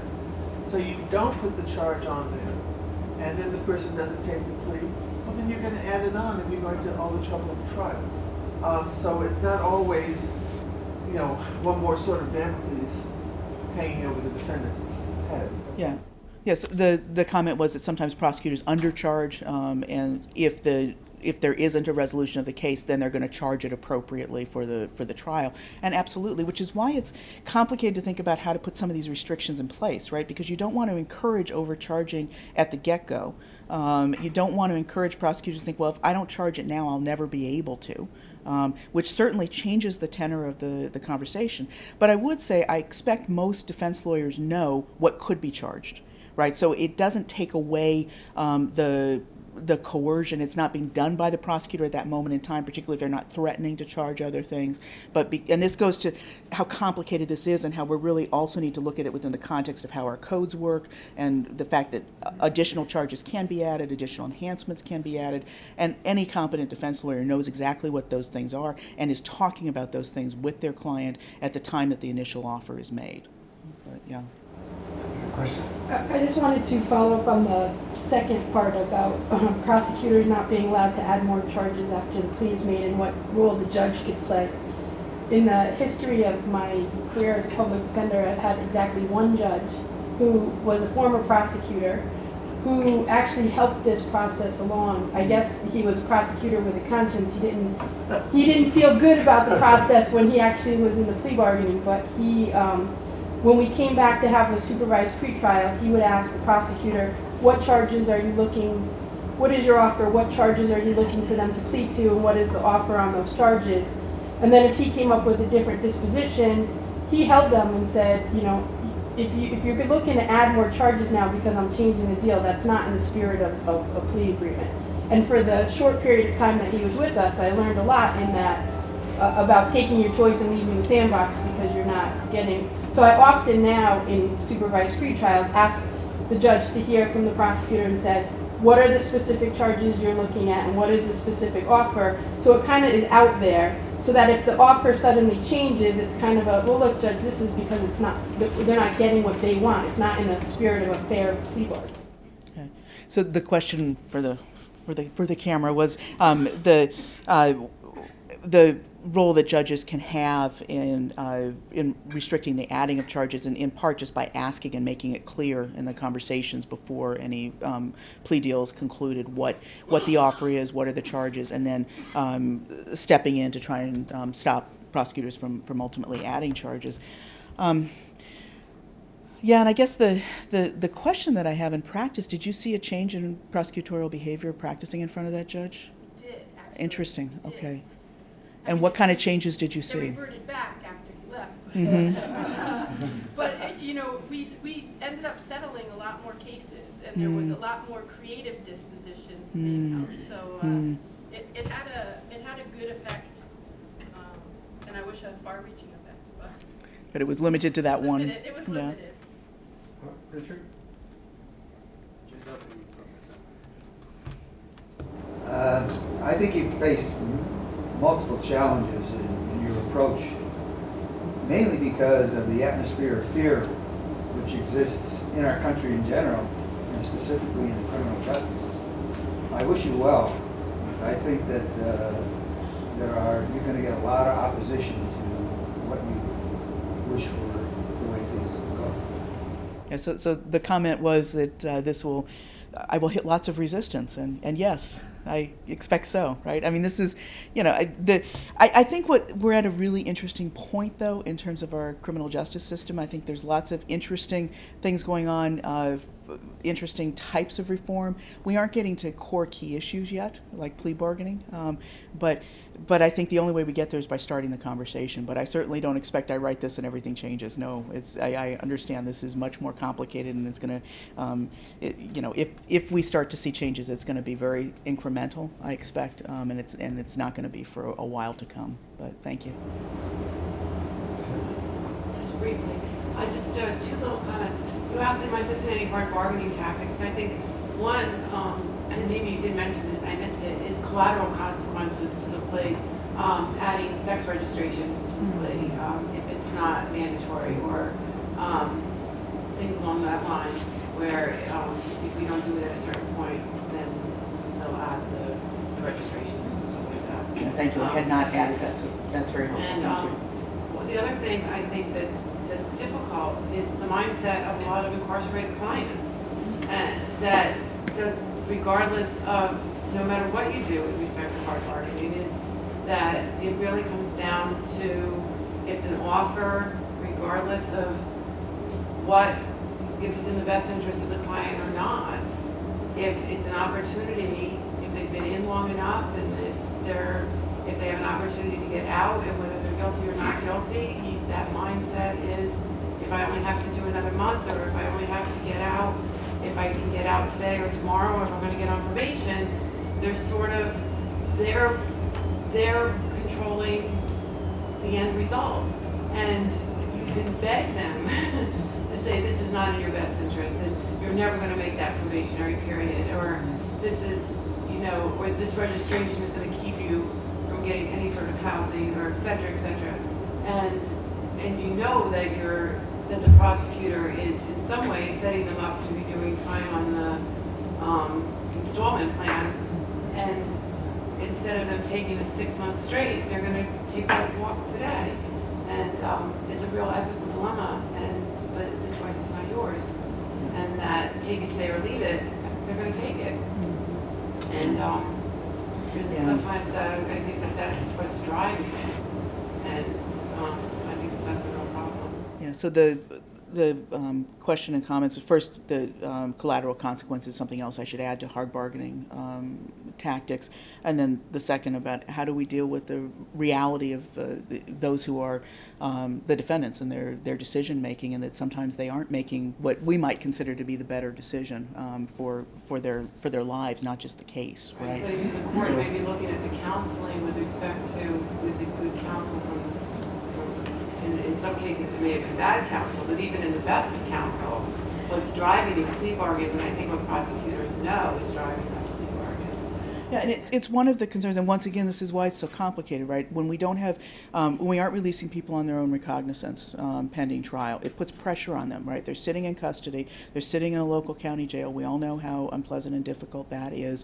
[SPEAKER 6] so you don't put the charge on there, and then the person doesn't take the plea, well then you're going to add it on and you're going to all the trouble of the trial. So it's not always, one more sort of Damocles hanging over the defendant's head.
[SPEAKER 2] Yeah. Yes, the comment was that sometimes prosecutors undercharge, and if there isn't a resolution of the case, then they're going to charge it appropriately for the trial. And absolutely, which is why it's complicated to think about how to put some of these restrictions in place, right? Because you don't want to encourage overcharging at the get-go. You don't want to encourage prosecutors to think, well, if I don't charge it now, I'll never be able to. Which certainly changes the tenor of the conversation. But I would say I expect most defense lawyers know what could be charged, right? So it doesn't take away the coercion. It's not being done by the prosecutor at that moment in time, particularly if they're not threatening to charge other things. And this goes to how complicated this is, and how we really also need to look at it within the context of how our codes work, and the fact that additional charges can be added, additional enhancements can be added, and any competent defense lawyer knows exactly what those things are and is talking about those things with their client at the time that the initial offer is made. But yeah.
[SPEAKER 1] Question?
[SPEAKER 7] I just wanted to follow up on the second part about prosecutors not being allowed to add more charges after the plea is made, and what role the judge could play. In the history of my career as a public defender, I've had exactly one judge who was a former prosecutor who actually helped this process along. I guess he was a prosecutor with a conscience. He didn't feel good about the process when he actually was in the plea bargaining, but when we came back to have a supervised pretrial, he would ask the prosecutor, what charges are you looking, what is your offer, what charges are you looking for them to plead to, and what is the offer on those charges? And then if he came up with a different disposition, he held them and said, if you're looking to add more charges now because I'm changing the deal, that's not in the spirit of a plea agreement. And for the short period of time that he was with us, I learned a lot in that about taking your choice and leaving the sandbox because you're not getting. So I often now in supervised pretrials ask the judge to hear from the prosecutor and said, what are the specific charges you're looking at and what is the specific offer? So it kind of is out there so that if the offer suddenly changes, it's kind of a, well, look, judge, this is because it's not, they're not getting what they want. It's not in the spirit of a fair plea bargain.
[SPEAKER 2] Okay. So the question for the camera was the role that judges can have in restricting the adding of charges, and in part just by asking and making it clear in the conversations before any plea deal is concluded what the offer is, what are the charges, and then stepping in to try and stop prosecutors from ultimately adding charges. Yeah, and I guess the question that I have in practice, did you see a change in prosecutorial behavior practicing in front of that judge?
[SPEAKER 8] Did, actually.
[SPEAKER 2] Interesting,
[SPEAKER 8] Did.
[SPEAKER 2] okay. And what kind of changes did you
[SPEAKER 8] They
[SPEAKER 2] see?
[SPEAKER 8] reverted back after he left.
[SPEAKER 2] Mm-hmm.
[SPEAKER 8] But, we ended up settling a lot more cases, and there was a lot more creative dispositions being held. So it had a good effect, and I wish a far-reaching effect.
[SPEAKER 2] But it was limited to that one.
[SPEAKER 8] It was limited.
[SPEAKER 1] Richard?
[SPEAKER 9] I think you've faced multiple challenges in your approach, mainly because of the atmosphere of fear which exists in our country in general, and specifically in the criminal justice system. I wish you well. I think that you're going to get a lot of opposition to what you wish were the way things would go.
[SPEAKER 2] Yeah, so the comment was that I will hit lots of resistance, and yes, I expect so, right? I mean, this is, I think we're at a really interesting point, though, in terms of our criminal justice system. I think there's lots of interesting things going on, interesting types of reform. We aren't getting to core key issues yet, like plea bargaining, but I think the only way we get there is by starting the conversation. But I certainly don't expect I write this and everything changes. No, I understand this is much more complicated, and it's going to, if we start to see changes, it's going to be very incremental, I expect, and it's not going to be for a while to come. But thank you.
[SPEAKER 10] Just briefly, just two little comments. You asked, am I missing any hard bargaining tactics? And I think one, and maybe you did mention it, I missed it, is collateral consequences to the plea, adding sex registration to the plea if it's not mandatory, or things along that line, where if we don't do it at a certain point, then they'll add the registrations and stuff like that.
[SPEAKER 2] Thank you. I had not added that, so that's very helpful.
[SPEAKER 10] And
[SPEAKER 2] thank you.
[SPEAKER 10] well, the other thing I think that's difficult is the mindset of a lot of incarcerated clients, and that regardless of, no matter what you do with respect to hard bargaining, is that it really comes down to if an offer, regardless of if it's in the best interest of the client or not, if it's an opportunity, if they've been in long enough, and if they have an opportunity to get out, and whether they're guilty or not guilty, that mindset is, if I only have to do another month, or if I only have to get out, if I can get out today or tomorrow, or if I'm going to get on probation, they're controlling the end result. And you can beg them to say, this is not in your best interest, and you're never going to make that probationary period, or this is, or this registration is going to keep you from getting any sort of housing, or et cetera, and you know that the prosecutor is in some way setting them up to be doing time on the installment plan, and instead of them taking the 6 months straight, they're going to take that walk today, and it's a real ethical dilemma, but the choice is not yours, and that take it today or leave it, they're going to take it, and sometimes I think that's what's driving it, and I think that's a real problem.
[SPEAKER 2] Yeah, so the question and comments, first, the collateral consequences, something else I should add to hard bargaining tactics, and then the second about how do we deal with the reality of those who are the defendants and their decision making, and that sometimes they aren't making what we might consider to be the better decision for their lives, not just the case, right?
[SPEAKER 10] So the court may be looking at the counseling with respect to, is it good counseling in some cases it may have been bad counsel, but even in the best of counsel, what's driving these plea bargains, and I think what prosecutors know is driving that plea bargain.
[SPEAKER 2] Yeah, and it's one of the concerns, and once again, this is why it's so complicated, right? When we don't have, when we aren't releasing people on their own recognizance pending trial, it puts pressure on them, right? They're sitting in custody, they're sitting in a local county jail. We all know how unpleasant and difficult that is.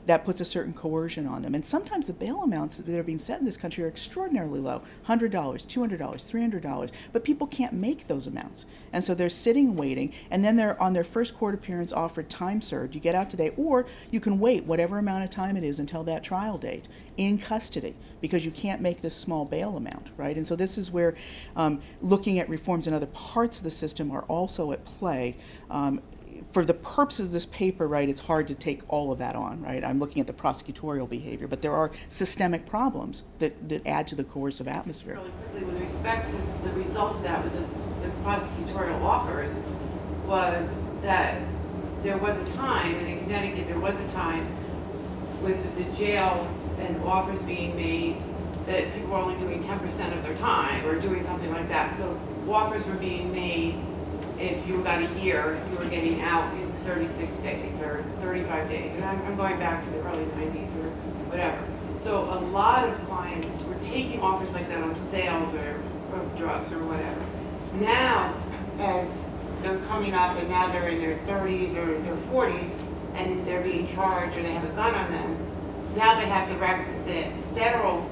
[SPEAKER 2] That puts a certain coercion on them. And sometimes the bail amounts that are being set in this country are extraordinarily low, $100, $200, $300, but people can't make those amounts. And so they're sitting waiting, and then they're on their first court appearance offered time served. You get out today, or you can wait whatever amount of time it is until that trial date in custody, because you can't make this small bail amount, right? And so this is where looking at reforms in other parts of the system are also at play. For the purposes of this paper, right, it's hard to take all of that on, right? I'm looking at the prosecutorial behavior, but there are systemic problems that add to the coercive atmosphere.
[SPEAKER 10] Really quickly, with respect to the result of that with prosecutorial offers, was that there was a time, and in Connecticut there was a time with the jails and offers being made that people were only doing 10% of their time or doing something like that. So offers were being made if you got a year, you were getting out in 36 days or 35 days. And I'm going back to the early 90s or whatever. So a lot of clients were taking offers like that on sales or drugs or whatever. Now, as they're coming up and now they're in their 30s or their 40s and they're being charged or they have a gun on them, now they have the requisite federal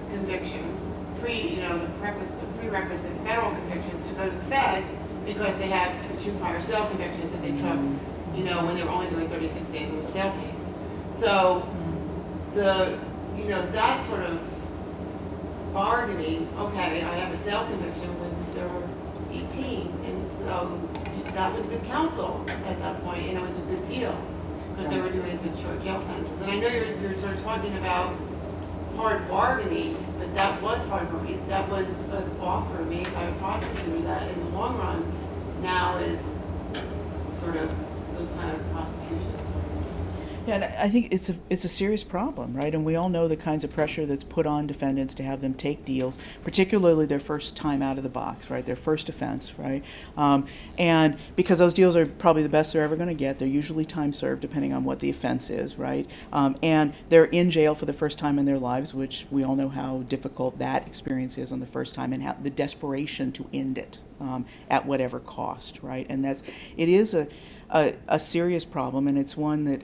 [SPEAKER 10] convictions, the prerequisite federal convictions to go to the feds because they have the 2 prior sale convictions that they took, when they were only doing 36 days in the sale case. So that sort of bargaining, okay, I have a sale conviction when they were 18, and so that was good counsel at that point, and it was a good deal because they were doing such short jail sentences. And I know you're sort of talking about hard bargaining, but that was hard bargaining. That was an offer made by a prosecutor that in the long run now is sort of those kind of prosecutions.
[SPEAKER 2] Yeah, and I think it's a serious problem, right? And we all know the kinds of pressure that's put on defendants to have them take deals, particularly their first time out of the box, right? Their first offense, right? And because those deals are probably the best they're ever going to get, they're usually time served depending on what the offense is, right? And they're in jail for the first time in their lives, which we all know how difficult that experience is on the first time and how the desperation to end it at whatever cost, right? And it is a serious problem, and it's one that,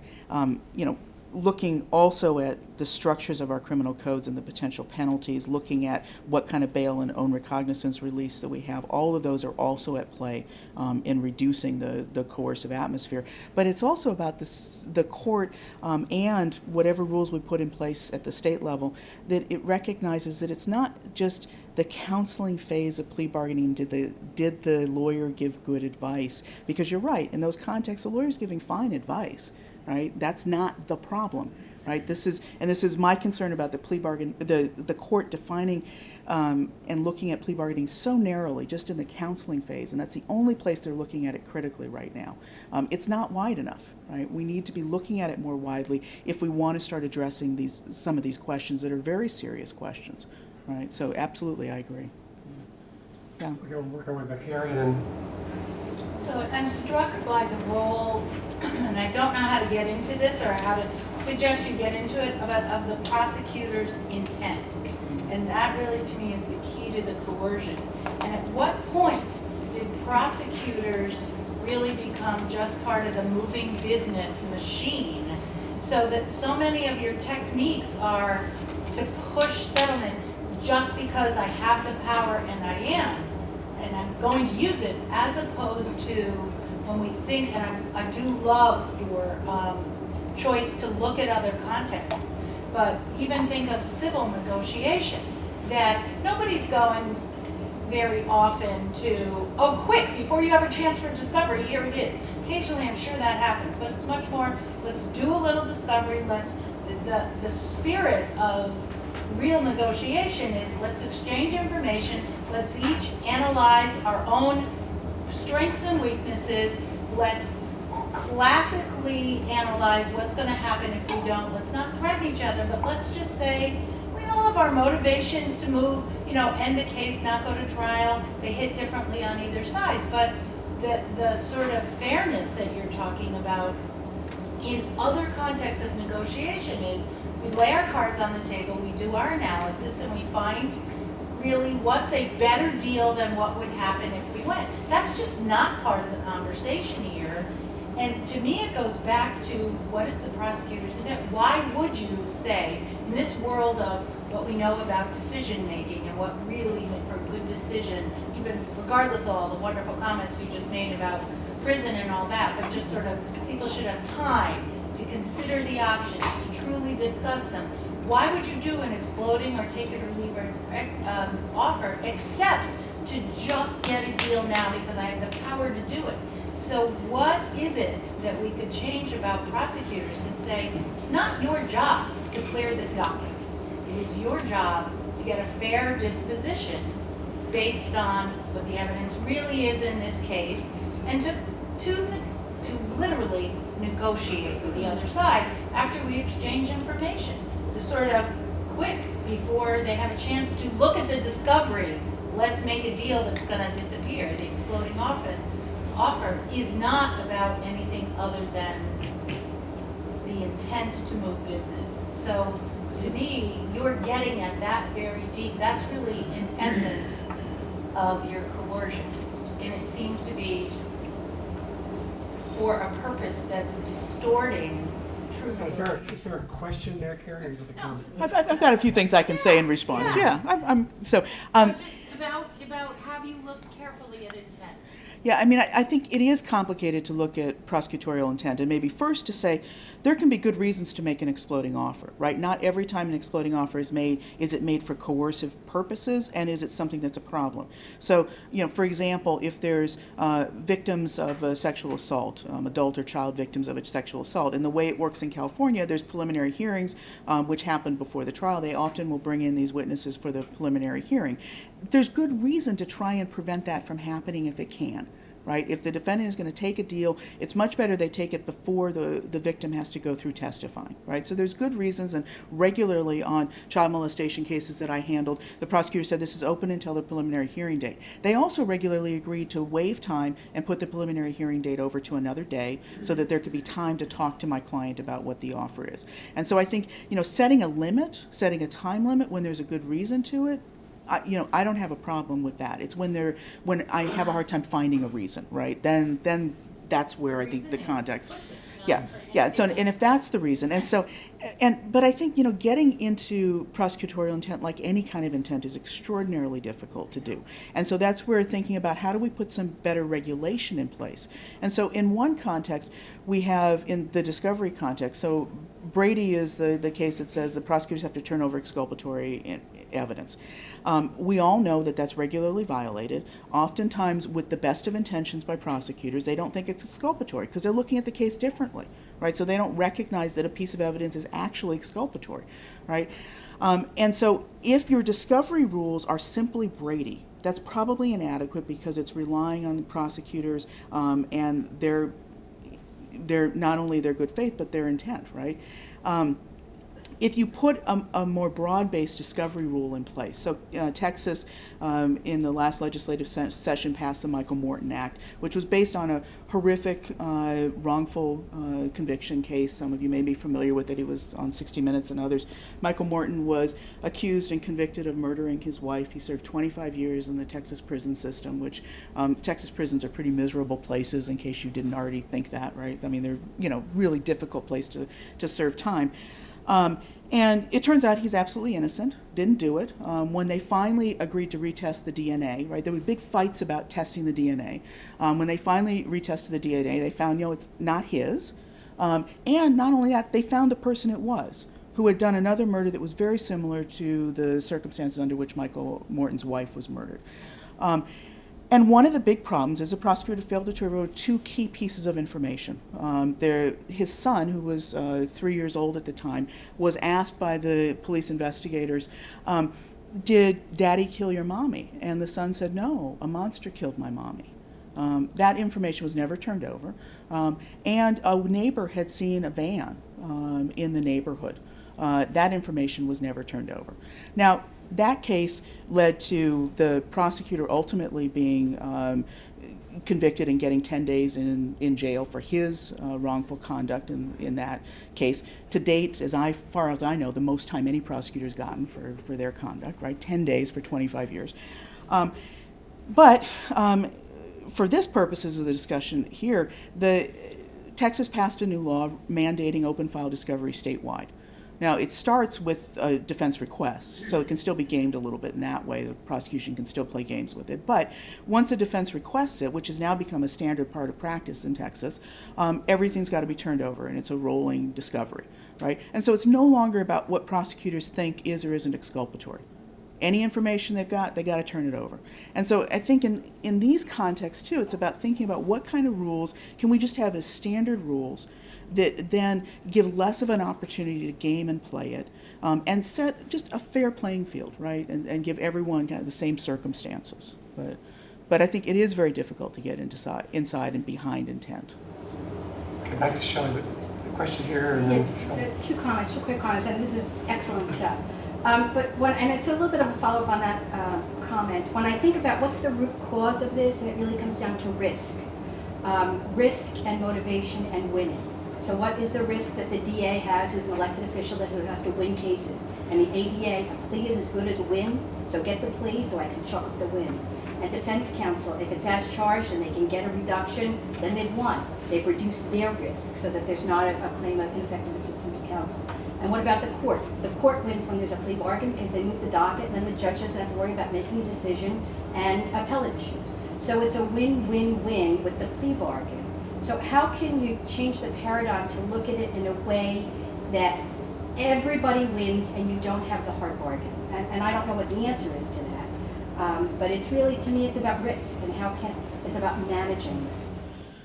[SPEAKER 2] looking also at the structures of our criminal codes and the potential penalties, looking at what kind of bail and own recognizance release that we have, all of those are also at play in reducing the coercive atmosphere. But it's also about the court and whatever rules we put in place at the state level, that it recognizes that it's not just the counseling phase of plea bargaining, did the lawyer give good advice? Because you're right, in those contexts, the lawyer's giving fine advice, right? That's not the problem, right? This is my concern about the plea bargain, the court defining and looking at plea bargaining so narrowly, just in the counseling phase, and that's the only place they're looking at it critically right now. It's not wide enough, right? We need to be looking at it more widely if we want to start addressing some of these questions that are very serious questions. Right, so absolutely, I agree. Yeah.
[SPEAKER 1] We're going to work our way back here, and then
[SPEAKER 11] So I'm struck by the role, and I don't know how to get into this or how to suggest you get into it, of the prosecutor's intent. And that really, to me, is the key to the coercion. And at what point did prosecutors really become just part of the moving business machine, so that so many of your techniques are to push settlement just because I have the power and I'm going to use it, as opposed to when we think, and I do love your choice to look at other contexts, but even think of civil negotiation, that nobody's going very often to, oh, quick, before you have a chance for discovery, here it is. Occasionally, I'm sure that happens, but it's much more, let's do a little discovery, the spirit of real negotiation is let's exchange information, let's each analyze our own strengths and weaknesses, let's classically analyze what's going to happen if we don't. Let's not threaten each other, but let's just say we all all of our motivations to move, end the case, not go to trial, they hit differently on either sides. But the sort of fairness that you're talking about in other contexts of negotiation is we lay our cards on the table, we do our analysis, and we find really what's a better deal than what would happen if we went. That's just not part of the conversation here. And to me, it goes back to what is the prosecutor's intent? Why would you say, in this world of what we know about decision making and what really for a good decision, even regardless of all the wonderful comments you just made about prison and all that, but just sort of people should have time to consider the options, to truly discuss them. Why would you do an exploding or take it or leave it offer except to just get a deal now because I have the power to do it? So what is it that we could change about prosecutors and say, it's not your job to clear the docket. It is your job to get a fair disposition based on what the evidence really is in this case, and to literally negotiate with the other side after we exchange information. To sort of quick, before they have a chance to look at the discovery, let's make a deal that's going to disappear. The exploding offer is not about anything other than the intent to move business. So to me, you're getting at that very deep, that's really in essence of your coercion. And it seems to be for a purpose that's distorting true
[SPEAKER 1] So is there a question there, Carrie, or just a comment?
[SPEAKER 2] I've got a few things I can say in response. Yeah,
[SPEAKER 11] just about have you looked carefully at intent?
[SPEAKER 2] Yeah, I mean, I think it is complicated to look at prosecutorial intent, and maybe first to say there can be good reasons to make an exploding offer, right? Not every time an exploding offer is made, is it made for coercive purposes, and is it something that's a problem? So, for example, if there's victims of a sexual assault, adult or child victims of a sexual assault, and the way it works in California, there's preliminary hearings which happen before the trial. They often will bring in these witnesses for the preliminary hearing. There's good reason to try and prevent that from happening if it can. Right? If the defendant is going to take a deal, it's much better they take it before the victim has to go through testifying, right? So there's good reasons, and regularly on child molestation cases that I handled, the prosecutor said this is open until the preliminary hearing date. They also regularly agreed to waive time and put the preliminary hearing date over to another day so that there could be time to talk to my client about what the offer is. And so I think, setting a time limit when there's a good reason to it, I don't have a problem with that. It's when I have a hard time finding a reason, right? Then that's where I think the context. Yeah. So, and if that's the reason, but I think getting into prosecutorial intent, like any kind of intent, is extraordinarily difficult to do. And so that's where thinking about how do we put some better regulation in place. And so in one context, we have in the discovery context. So Brady is the case that says the prosecutors have to turn over exculpatory evidence. We all know that that's regularly violated, oftentimes with the best of intentions by prosecutors. They don't think it's exculpatory because they're looking at the case differently, right? So they don't recognize that a piece of evidence is actually exculpatory, right? And so if your discovery rules are simply Brady, that's probably inadequate because it's relying on the prosecutors and their not only their good faith, but their intent, right? If you put a more broad-based discovery rule in place, so Texas in the last legislative session passed the Michael Morton Act, which was based on a horrific wrongful conviction case. Some of you may be familiar with it. He was on 60 Minutes and others. Michael Morton was accused and convicted of murdering his wife. He served 25 years in the Texas prison system, which Texas prisons are pretty miserable places, in case you didn't already think that, right? I mean, they're really difficult place to serve time. And it turns out he's absolutely innocent, didn't do it. When they finally agreed to retest the DNA, right, there were big fights about testing the DNA. When they finally retested the DNA, they found, it's not his. And not only that, they found the person it was, who had done another murder that was very similar to the circumstances under which Michael Morton's wife was murdered. And one of the big problems is the prosecutor failed to turn over two key pieces of information. His son, who was 3 years old at the time, was asked by the police investigators, did Daddy kill your mommy? And the son said, no, a monster killed my mommy. That information was never turned over. And a neighbor had seen a van in the neighborhood. That information was never turned over. Now, that case led to the prosecutor ultimately being convicted and getting 10 days in jail for his wrongful conduct in that case. To date, as far as I know, the most time any prosecutor's gotten for their conduct, right? 10 days for 25 years. But for this purposes of the discussion here, Texas passed a new law mandating open file discovery statewide. Now, it starts with a defense request, so it can still be gamed a little bit in that way. The prosecution can still play games with it. But once a defense requests it, which has now become a standard part of practice in Texas, everything's got to be turned over, and it's a rolling discovery, right? And so it's no longer about what prosecutors think is or isn't exculpatory. Any information they've got, they got to turn it over. And so I think in these contexts, too, it's about thinking about what kind of rules can we just have as standard rules that then give less of an opportunity to game and play it, and set just a fair playing field, right, and give everyone kind of the same circumstances. But I think it is very difficult to get inside and behind intent.
[SPEAKER 1] Okay, back to Shelley, but a question here and then Shelley.
[SPEAKER 12] Two quick comments, and this is excellent stuff. And it's a little bit of a follow-up on that comment. When I think about what's the root cause of this, and it really comes down to risk. Risk and motivation and winning. So what is the risk that the DA has, who's an elected official who has to win cases? And the ADA, a plea is as good as a win, so get the plea so I can chalk up the wins. And defense counsel, if it's as charged and they can get a reduction, then they've won. They've reduced their risk so that there's not a claim of ineffective assistance of counsel. And what about the court? The court wins when there's a plea bargain because they move the docket, and then the judge doesn't have to worry about making a decision and appellate issues. So it's a win-win-win with the plea bargain. So how can you change the paradigm to look at it in a way that everybody wins and you don't have the hard bargain? And I don't know what the answer is to that. But it's really, to me, it's about risk and it's about managing this.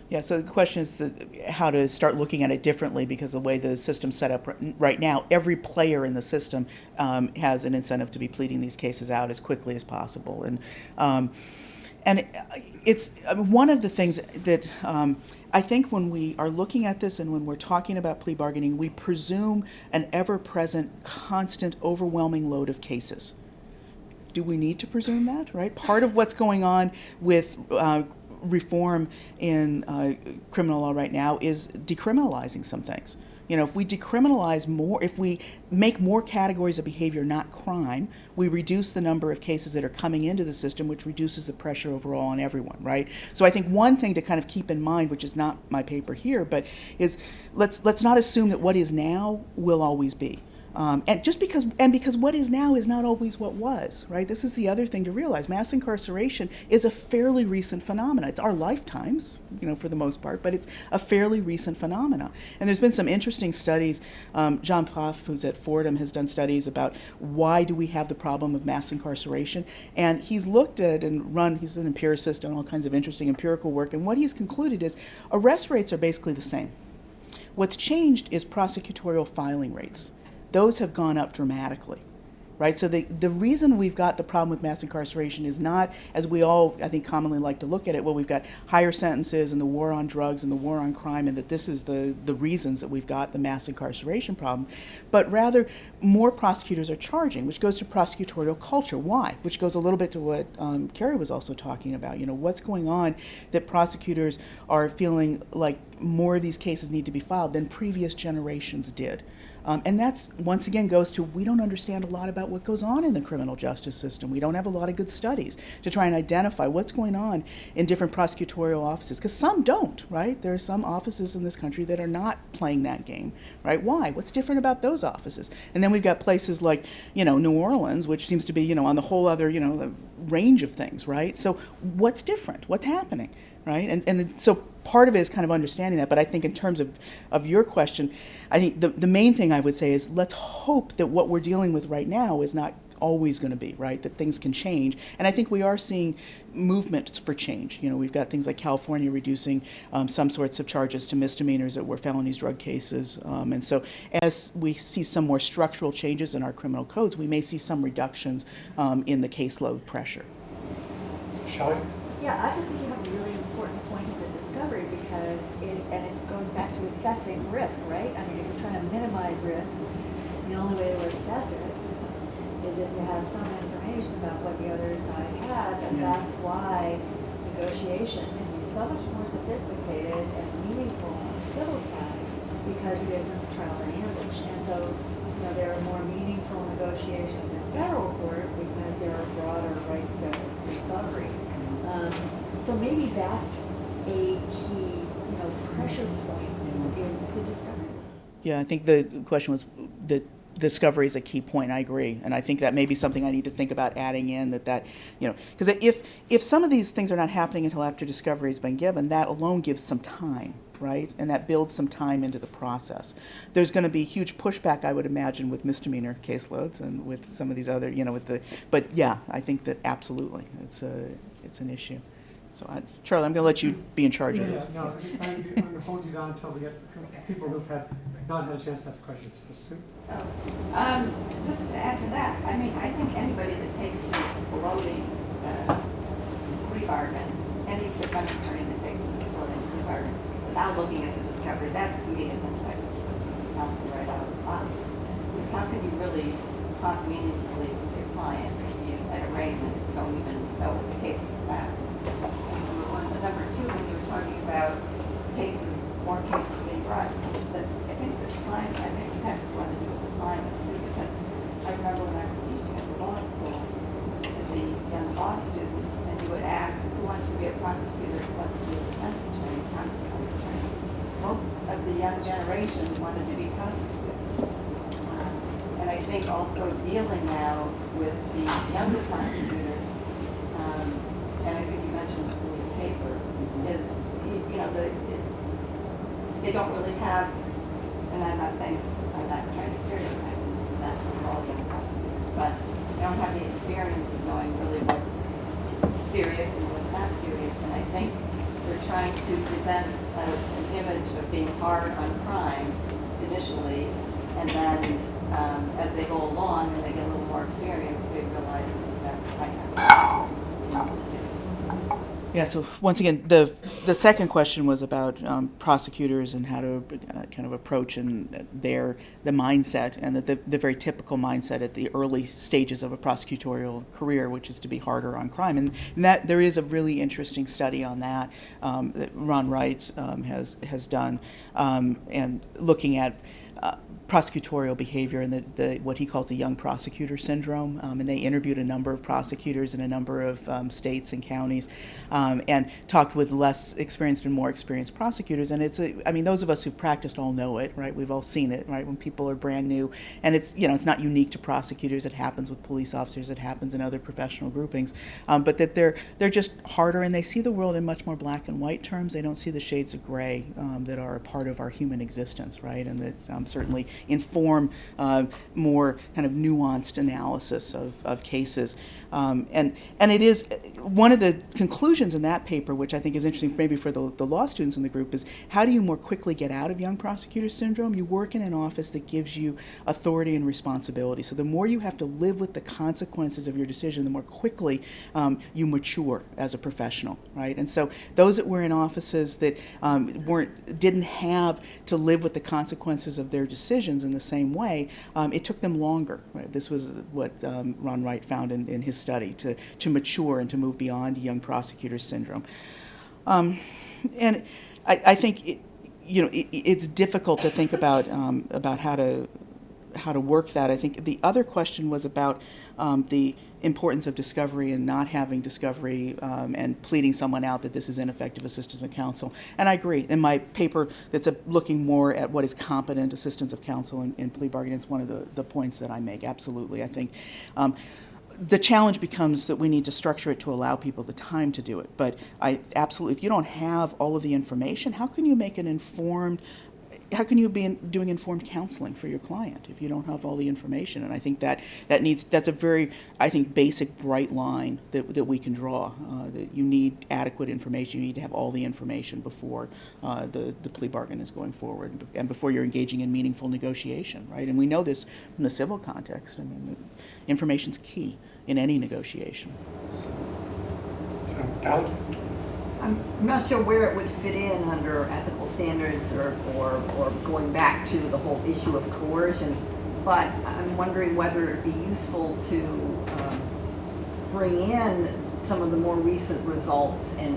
[SPEAKER 2] Yeah, so the question is how to start looking at it differently, because the way the system's set up right now, every player in the system has an incentive to be pleading these cases out as quickly as possible. And it's one of the things that I think when we are looking at this and when we're talking about plea bargaining, we presume an ever-present, constant, overwhelming load of cases. Do we need to presume that, right? Part of what's going on with reform in criminal law right now is decriminalizing some things. You know, if we decriminalize more, if we make more categories of behavior not crime, we reduce the number of cases that are coming into the system, which reduces the pressure overall on everyone, right? So I think one thing to kind of keep in mind, which is not my paper here, but is let's not assume that what is now will always be. Because what is now is not always what was, right? This is the other thing to realize. Mass incarceration is a fairly recent phenomenon. It's our lifetimes, you know, for the most part, but it's a fairly recent phenomenon. And there's been some interesting studies. John Pfaff, who's at Fordham, has done studies about why do we have the problem of mass incarceration. And he's looked at he's an empiricist, done all kinds of interesting empirical work, and what he's concluded is arrest rates are basically the same. What's changed is prosecutorial filing rates. Those have gone up dramatically, right? So the reason we've got the problem with mass incarceration is not, as we all, I think, commonly like to look at it, well, we've got higher sentences and the war on drugs and the war on crime, and that this is the reasons that we've got the mass incarceration problem, but rather more prosecutors are charging, which goes to prosecutorial culture. Why? Which goes a little bit to what Carrie was also talking about. You know, what's going on that prosecutors are feeling like more of these cases need to be filed than previous generations did. And that's, once again, goes to we don't understand a lot about what goes on in the criminal justice system. We don't have a lot of good studies to try and identify what's going on in different prosecutorial offices, because some don't, right? There are some offices in this country that are not playing that game, right? Why? What's different about those offices? And then we've got places like, you know, New Orleans, which seems to be, you know, on the whole other, you know, the range of things, right? So what's different? What's happening? Right? And so part of it is kind of understanding that, but I think in terms of your question, I think the main thing I would say is let's hope that what we're dealing with right now is not always going to be, right? That things can change. And I think we are seeing movements for change. You know, we've got things like California reducing some sorts of charges to misdemeanors that were felonies, drug cases. And so as we see some more structural changes in our criminal codes, we may see some reductions in the caseload pressure.
[SPEAKER 1] Shelley?
[SPEAKER 13] Yeah, I just think you have a really important point in the discovery because it goes back to assessing risk, right? I mean, if you're trying to minimize risk, The only way to assess it is if you have some information about what the other side has, and that's why negotiation can be so much more sophisticated and meaningful on the civil side because it isn't trial and ambush. And so, there are more meaningful negotiations in federal court because there are broader rights to discovery. So maybe that's a key, pressure point is the discovery.
[SPEAKER 2] Yeah, I think the question was the discovery is a key point. I agree, and I think that may be something I need to think about adding in. Because if some of these things are not happening until after discovery has been given, that alone gives some time, right? And that builds some time into the process. There's going to be huge pushback, I would imagine, with misdemeanor caseloads and with some of these other, But yeah, I think that absolutely, it's an issue. So, Charlie, I'm going to let you be in charge of this.
[SPEAKER 1] No, I'm going to hold you down until we get people who've not had a chance to ask questions. So, Sue?
[SPEAKER 14] Just to add to that, I think anybody that takes this bloating plea bargain, any defense attorney that takes this bloating plea bargain without looking at the discovery, that to me is Untitled Counsel right out of the box. Because how can you really talk meaningfully with your client if you, at arraignment, don't even know what the case is about? Number one. But number two, when you were talking about more cases being brought, I think the client, it has a lot to do with the client too, because I remember when I was teaching at the law school to the young law students, and you would ask, who wants to be a prosecutor, who wants to be a defense attorney, county defense attorney. Most of the young generation wanted to be prosecutors. And I think also dealing now with the younger prosecutors, and I think you mentioned this in your paper, is, they don't really have, and I'm not saying this, I'm not trying to stereotype, this is not for all young prosecutors, but they don't have the experience of knowing really what's serious and what's not serious. And I think we're trying to present an image of being hard on crime initially, and then as they go along and they get a little more experience, they realize that I have to do.
[SPEAKER 2] Yeah, so once again, the second question was about prosecutors and how to kind of approach the mindset, and the very typical mindset at the early stages of a prosecutorial career, which is to be harder on crime. And that there is a really interesting study on that Ron Wright has done, and looking at prosecutorial behavior and what he calls the young prosecutor syndrome. And they interviewed a number of prosecutors in a number of states and counties, and talked with less experienced and more experienced prosecutors. And those of us who've practiced all know it, right? We've all seen it, right? When people are brand new, and it's not unique to prosecutors. It happens with police officers. It happens in other professional groupings. But that they're just harder, and they see the world in much more black and white terms. They don't see the shades of gray that are a part of our human existence, right? And that certainly inform more kind of nuanced analysis of cases. And it is one of the conclusions in that paper, which I think is interesting maybe for the law students in the group, is how do you more quickly get out of young prosecutor syndrome? You work in an office that gives you authority and responsibility. So the more you have to live with the consequences of your decision, the more quickly you mature as a professional, right? And so those that were in offices that didn't have to live with the consequences of their decisions in the same way, it took them longer. Right? This was what Ron Wright found in his study, to mature and to move beyond young prosecutor syndrome. And I think it's difficult to think about how to work that. I think the other question was about the importance of discovery and not having discovery, and pleading someone out that this is ineffective assistance of counsel. And I agree. In my paper that's looking more at what is competent assistance of counsel in plea bargaining, it's one of the points that I make. Absolutely. I think the challenge becomes that we need to structure it to allow people the time to do it. But if you don't have all of the information, how can you be doing informed counseling for your client if you don't have all the information? And I think that's a very, basic, bright line that we can draw. That you need adequate information. You need to have all the information before the plea bargain is going forward, and before you're engaging in meaningful negotiation, right? And we know this from the civil context. Information's key in any negotiation.
[SPEAKER 4] I'm not sure where it would fit in under ethical standards or going back to the whole issue of coercion. but I'm wondering whether it'd be useful to bring in some of the more recent results in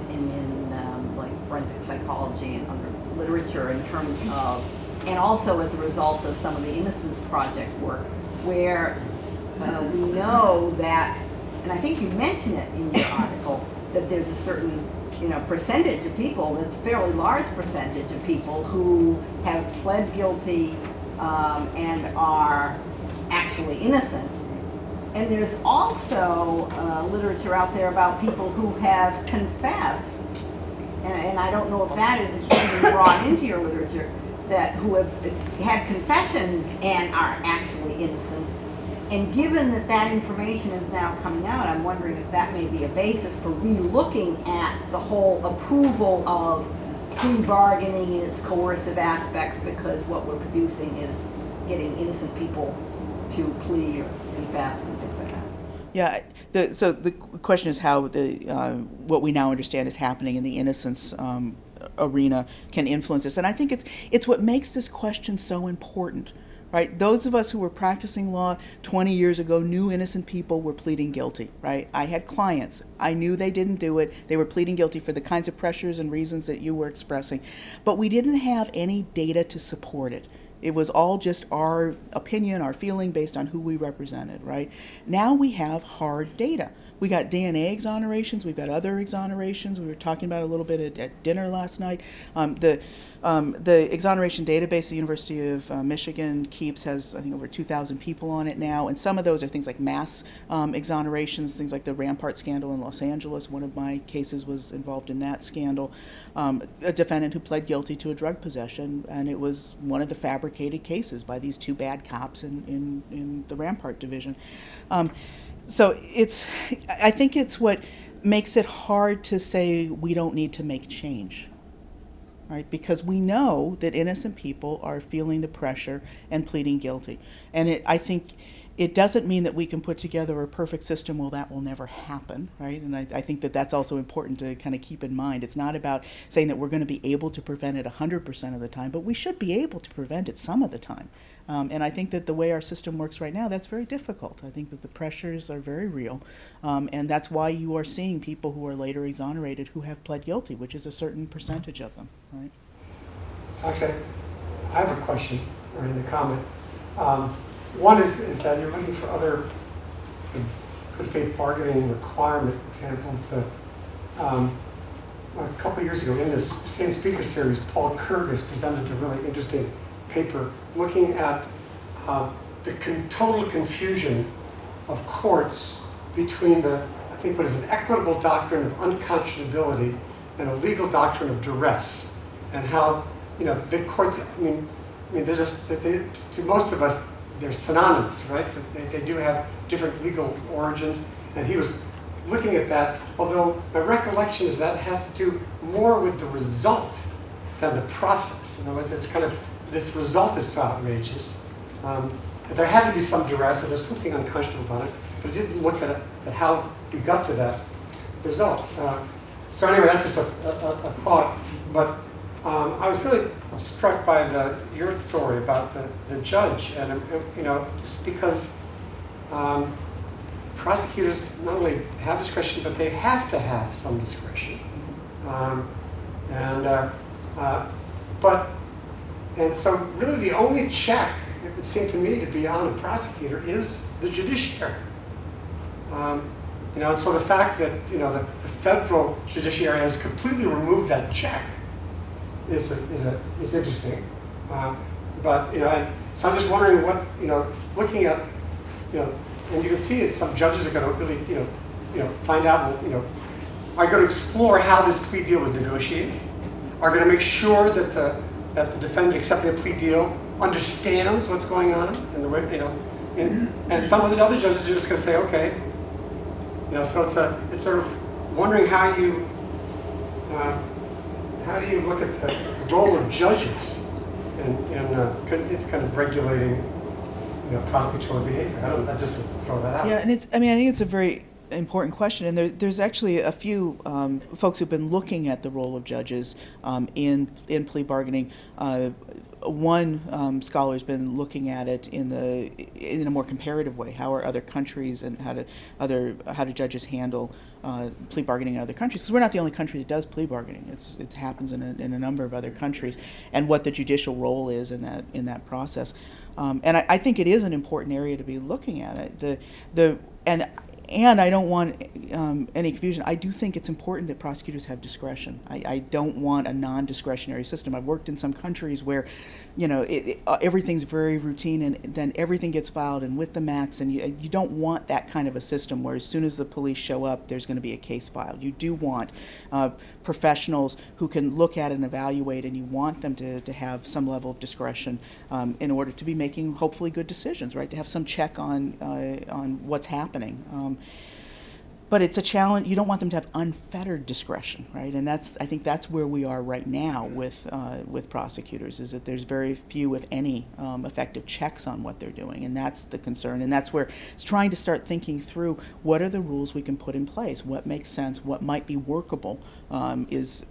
[SPEAKER 4] like forensic psychology and other literature in terms of, and also as a result of some of the Innocence Project work, where we know that, and I think you mention it in your article, that there's a certain percentage of people, that's a fairly large percentage of people who have pled guilty and are actually innocent. And there's also literature out there about people who have confessed, and I don't know if that is even brought into your literature, that who have had confessions and are actually innocent. And given that that information is now coming out, I'm wondering if that may be a basis for re-looking at the whole approval of plea bargaining and its coercive aspects, because what we're producing is getting innocent people to plea or confess and things like that.
[SPEAKER 2] Yeah, so the question is how what we now understand is happening in the innocence arena can influence this. And I think it's what makes this question so important. Right? Those of us who were practicing law 20 years ago knew innocent people were pleading guilty, right? I had clients. I knew they didn't do it. They were pleading guilty for the kinds of pressures and reasons that you were expressing. But we didn't have any data to support it. It was all just our opinion, our feeling based on who we represented, right? Now we have hard data. We got DNA exonerations. We've got other exonerations. We were talking about it a little bit at dinner last night. The exoneration database the University of Michigan keeps has, I think, over 2,000 people on it now. And some of those are things like mass exonerations, things like the Rampart scandal in Los Angeles. One of my cases was involved in that scandal. A defendant who pled guilty to a drug possession, and it was one of the fabricated cases by these two bad cops in the Rampart division. So I think it's what makes it hard to say we don't need to make change, right? Because we know that innocent people are feeling the pressure and pleading guilty. And I think it doesn't mean that we can put together a perfect system. Well, that will never happen, right? And I think that that's also important to kind of keep in mind. It's not about saying that we're going to be able to prevent it 100% of the time, but we should be able to prevent it some of the time. And I think that the way our system works right now, that's very difficult. I think that the pressures are very real. And that's why you are seeing people who are later exonerated who have pled guilty, which is a certain percentage of them, right?
[SPEAKER 1] So actually, I have a question or in the comment. One is that you're looking for other good faith bargaining requirement examples. A couple of years ago in this same speaker series, Paul Kurgis presented a really interesting paper looking at the total confusion of courts between I think what is an equitable doctrine of unconscionability and a legal doctrine of duress, and how the courts. I mean, they're just to most of us they're synonymous, right? They do have different legal origins, and he was looking at that. Although my recollection is that has to do more with the result than the process. In other words, it's kind of this result is so outrageous. There had to be some duress, and there's something unconscionable about it, but it didn't look at how we got to that result. So anyway, that's just a thought. But I was really struck by your story about the judge, and just because prosecutors not only have discretion, but they have to have some discretion. And so really the only check, it would seem to me, to be on a prosecutor is the judiciary. And so the fact that the federal judiciary has completely removed that check is interesting. But and so I'm just wondering what looking at and you can see that some judges are going to really find out are going to explore how this plea deal was negotiated, are going to make sure that the defendant accepting the plea deal understands what's going on, and the way and some of the other judges are just going to say, okay, so it's sort of wondering how do you look at the role of judges in kind of regulating prosecutorial behavior? I just to throw that out.
[SPEAKER 2] Yeah, and I think it's a very important question, and there's actually a few folks who've been looking at the role of judges in plea bargaining one scholar's been looking at it in a more comparative way. How are other countries, and how do judges handle plea bargaining in other countries? Because we're not the only country that does plea bargaining. It happens in a number of other countries, and what the judicial role is in that process. And I think it is an important area to be looking at it. And I don't want any confusion. I do think it's important that prosecutors have discretion. I don't want a non-discretionary system. I've worked in some countries where, everything's very routine, and then everything gets filed and with the max, and you don't want that kind of a system where as soon as the police show up, there's going to be a case filed. You do want professionals who can look at and evaluate, and you want them to have some level of discretion in order to be making hopefully good decisions, right? To have some check on what's happening. But it's a challenge. You don't want them to have unfettered discretion, right? And I think that's where we are right now with prosecutors, is that there's very few, if any, effective checks on what they're doing, and that's the concern. And that's where it's trying to start thinking through what are the rules we can put in place, what makes sense, what might be workable, is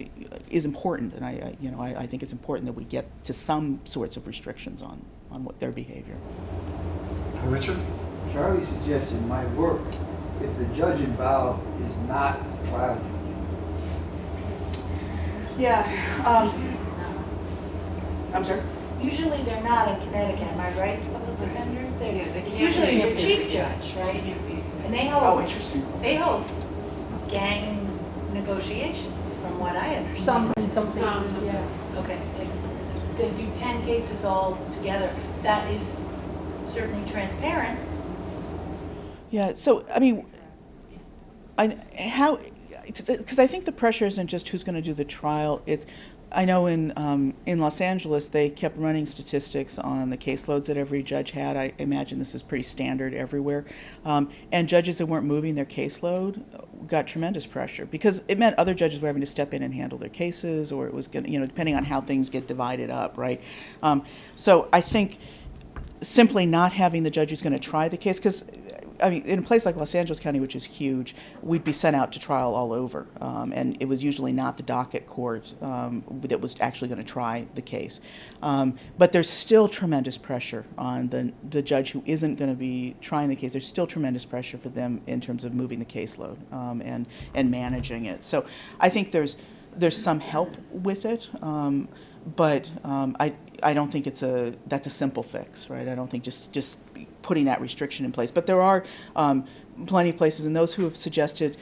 [SPEAKER 2] important. And I think it's important that we get to some sorts of restrictions on what their behavior.
[SPEAKER 1] Richard?
[SPEAKER 9] Charlie suggested might work if the judge involved is not the trial judge.
[SPEAKER 2] Yeah. I'm sorry?
[SPEAKER 11] Usually they're not in Connecticut, am I right, public defenders? It's
[SPEAKER 10] can't
[SPEAKER 11] usually
[SPEAKER 10] be.
[SPEAKER 11] the chief judge, right? And they
[SPEAKER 2] Oh, interesting.
[SPEAKER 11] hold gang negotiations, from what I understand.
[SPEAKER 7] Some things,
[SPEAKER 10] Some.
[SPEAKER 7] yeah.
[SPEAKER 11] Okay, they do 10 cases all together. That is certainly transparent.
[SPEAKER 2] Yeah. So I mean, because I think the pressure isn't just who's going to do the trial. I know in Los Angeles they kept running statistics on the caseloads that every judge had. I imagine this is pretty standard everywhere. And judges that weren't moving their caseload got tremendous pressure, because it meant other judges were having to step in and handle their cases, or it was going to, depending on how things get divided up, right? So I think simply not having the judge who's going to try the case, because I mean, in a place like Los Angeles County, which is huge, we'd be sent out to trial all over, and it was usually not the docket court that was actually going to try the case. But there's still tremendous pressure on the judge who isn't going to be trying the case. There's still tremendous pressure for them in terms of moving the caseload and managing it. So I think there's some help with it, but I don't think that's a simple fix, right? I don't think just putting that restriction in place. But there are plenty of places, and those who have suggested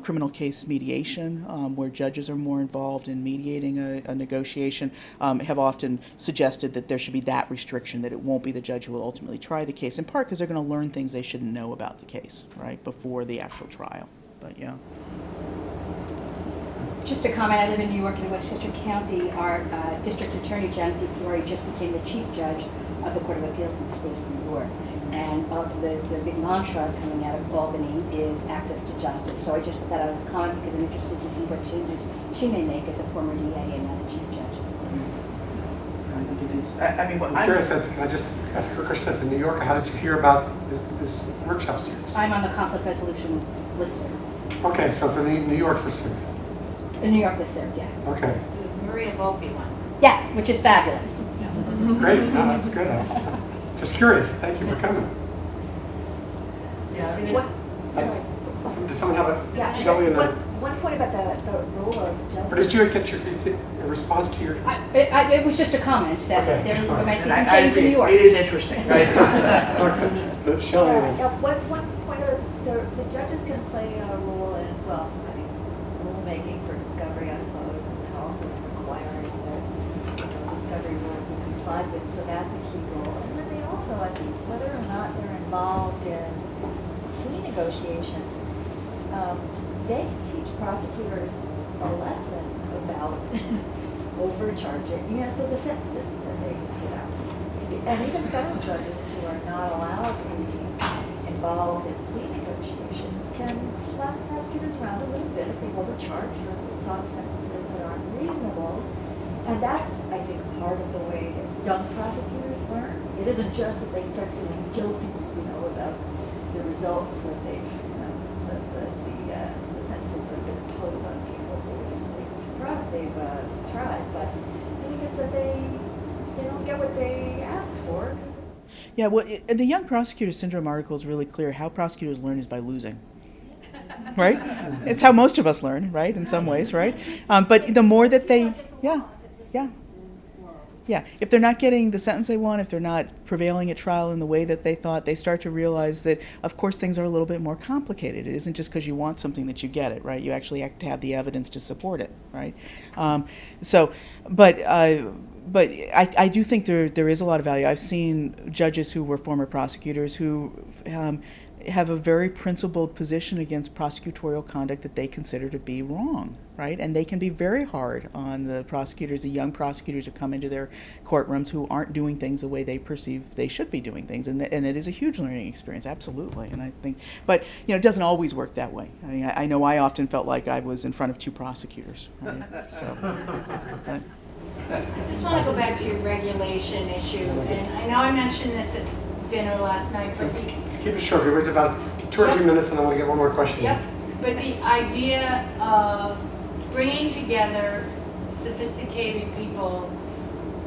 [SPEAKER 2] criminal case mediation, where judges are more involved in mediating a negotiation, have often suggested that there should be that restriction, that it won't be the judge who will ultimately try the case, in part because they're going to learn things they shouldn't know about the case, right, before the actual trial. But yeah.
[SPEAKER 12] Just a comment, I live in New York in Westchester County. Our district attorney, Janet DiFiore, just became the chief judge of the Court of Appeals in the state of New York. And the big mantra coming out of Albany is access to justice. So I just put that out as a comment because I'm interested to see what changes she may make as a former DA and now the chief judge.
[SPEAKER 2] I think it is. I mean,
[SPEAKER 1] I'm curious, can I just ask a question? As in New York, how did you hear about this workshop series?
[SPEAKER 12] I'm on the conflict resolution listserv.
[SPEAKER 1] Okay, so for the New York listserv.
[SPEAKER 12] The New York listserv, yeah.
[SPEAKER 1] Okay.
[SPEAKER 11] The Maria Volpe one.
[SPEAKER 12] Yes, which is fabulous.
[SPEAKER 1] Great, no, that's good. Just curious. Thank you for coming.
[SPEAKER 2] Yeah, I mean,
[SPEAKER 1] Did someone have a Shelley and
[SPEAKER 13] One point about the role of judges.
[SPEAKER 1] or did you get a response to your?
[SPEAKER 12] It was just a comment that
[SPEAKER 1] Okay.
[SPEAKER 12] there might see
[SPEAKER 2] and
[SPEAKER 12] some change in New York.
[SPEAKER 2] It is interesting, right?
[SPEAKER 1] But Shelley.
[SPEAKER 13] One point of the judges can play a role in, rulemaking for discovery, I suppose, and also requiring that discovery rules be complied with. So that's a key role. And then they also, I think, whether or not they're involved in plea negotiations, they can teach prosecutors a lesson about overcharging. So the sentences that they get out. And even federal judges who are not allowed to be involved in plea negotiations can slap prosecutors around a little bit if they've overcharged or sought sentences that aren't reasonable. And that's, I think, part of the way that young prosecutors learn. It isn't just that they start feeling guilty, about the results that they've, the sentences that have been imposed on people they've tried, but I think it's that they they don't get what they ask for.
[SPEAKER 2] Yeah, well, the Young Prosecutor Syndrome article is really clear. How prosecutors learn is by losing. Right? It's how most of us learn, right, in some ways, right? But the more that they, yeah. Yeah, if they're not getting the sentence they want, if they're not prevailing at trial in the way that they thought, they start to realize that, of course, things are a little bit more complicated. It isn't just because you want something that you get it, right? You actually have to have the evidence to support it, right? But I do think there is a lot of value. I've seen judges who were former prosecutors who have a very principled position against prosecutorial conduct that they consider to be wrong, right? And they can be very hard on the prosecutors, the young prosecutors who come into their courtrooms who aren't doing things the way they perceive they should be doing things. And it is a huge learning experience, absolutely. And I think, but it doesn't always work that way. I mean, I know I often felt like I was in front of two prosecutors, right? So, but.
[SPEAKER 11] I just want to go back to your regulation issue, and I know I mentioned this at dinner last night, but
[SPEAKER 1] Keep it short. It's about 2 or 3 minutes, and I want to get one more question.
[SPEAKER 11] Yep. But the idea of bringing together sophisticated people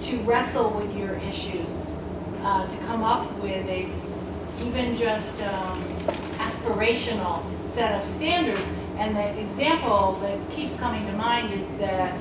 [SPEAKER 11] to wrestle with your issues, to come up with a even just aspirational set of standards. And the example that keeps coming to mind is the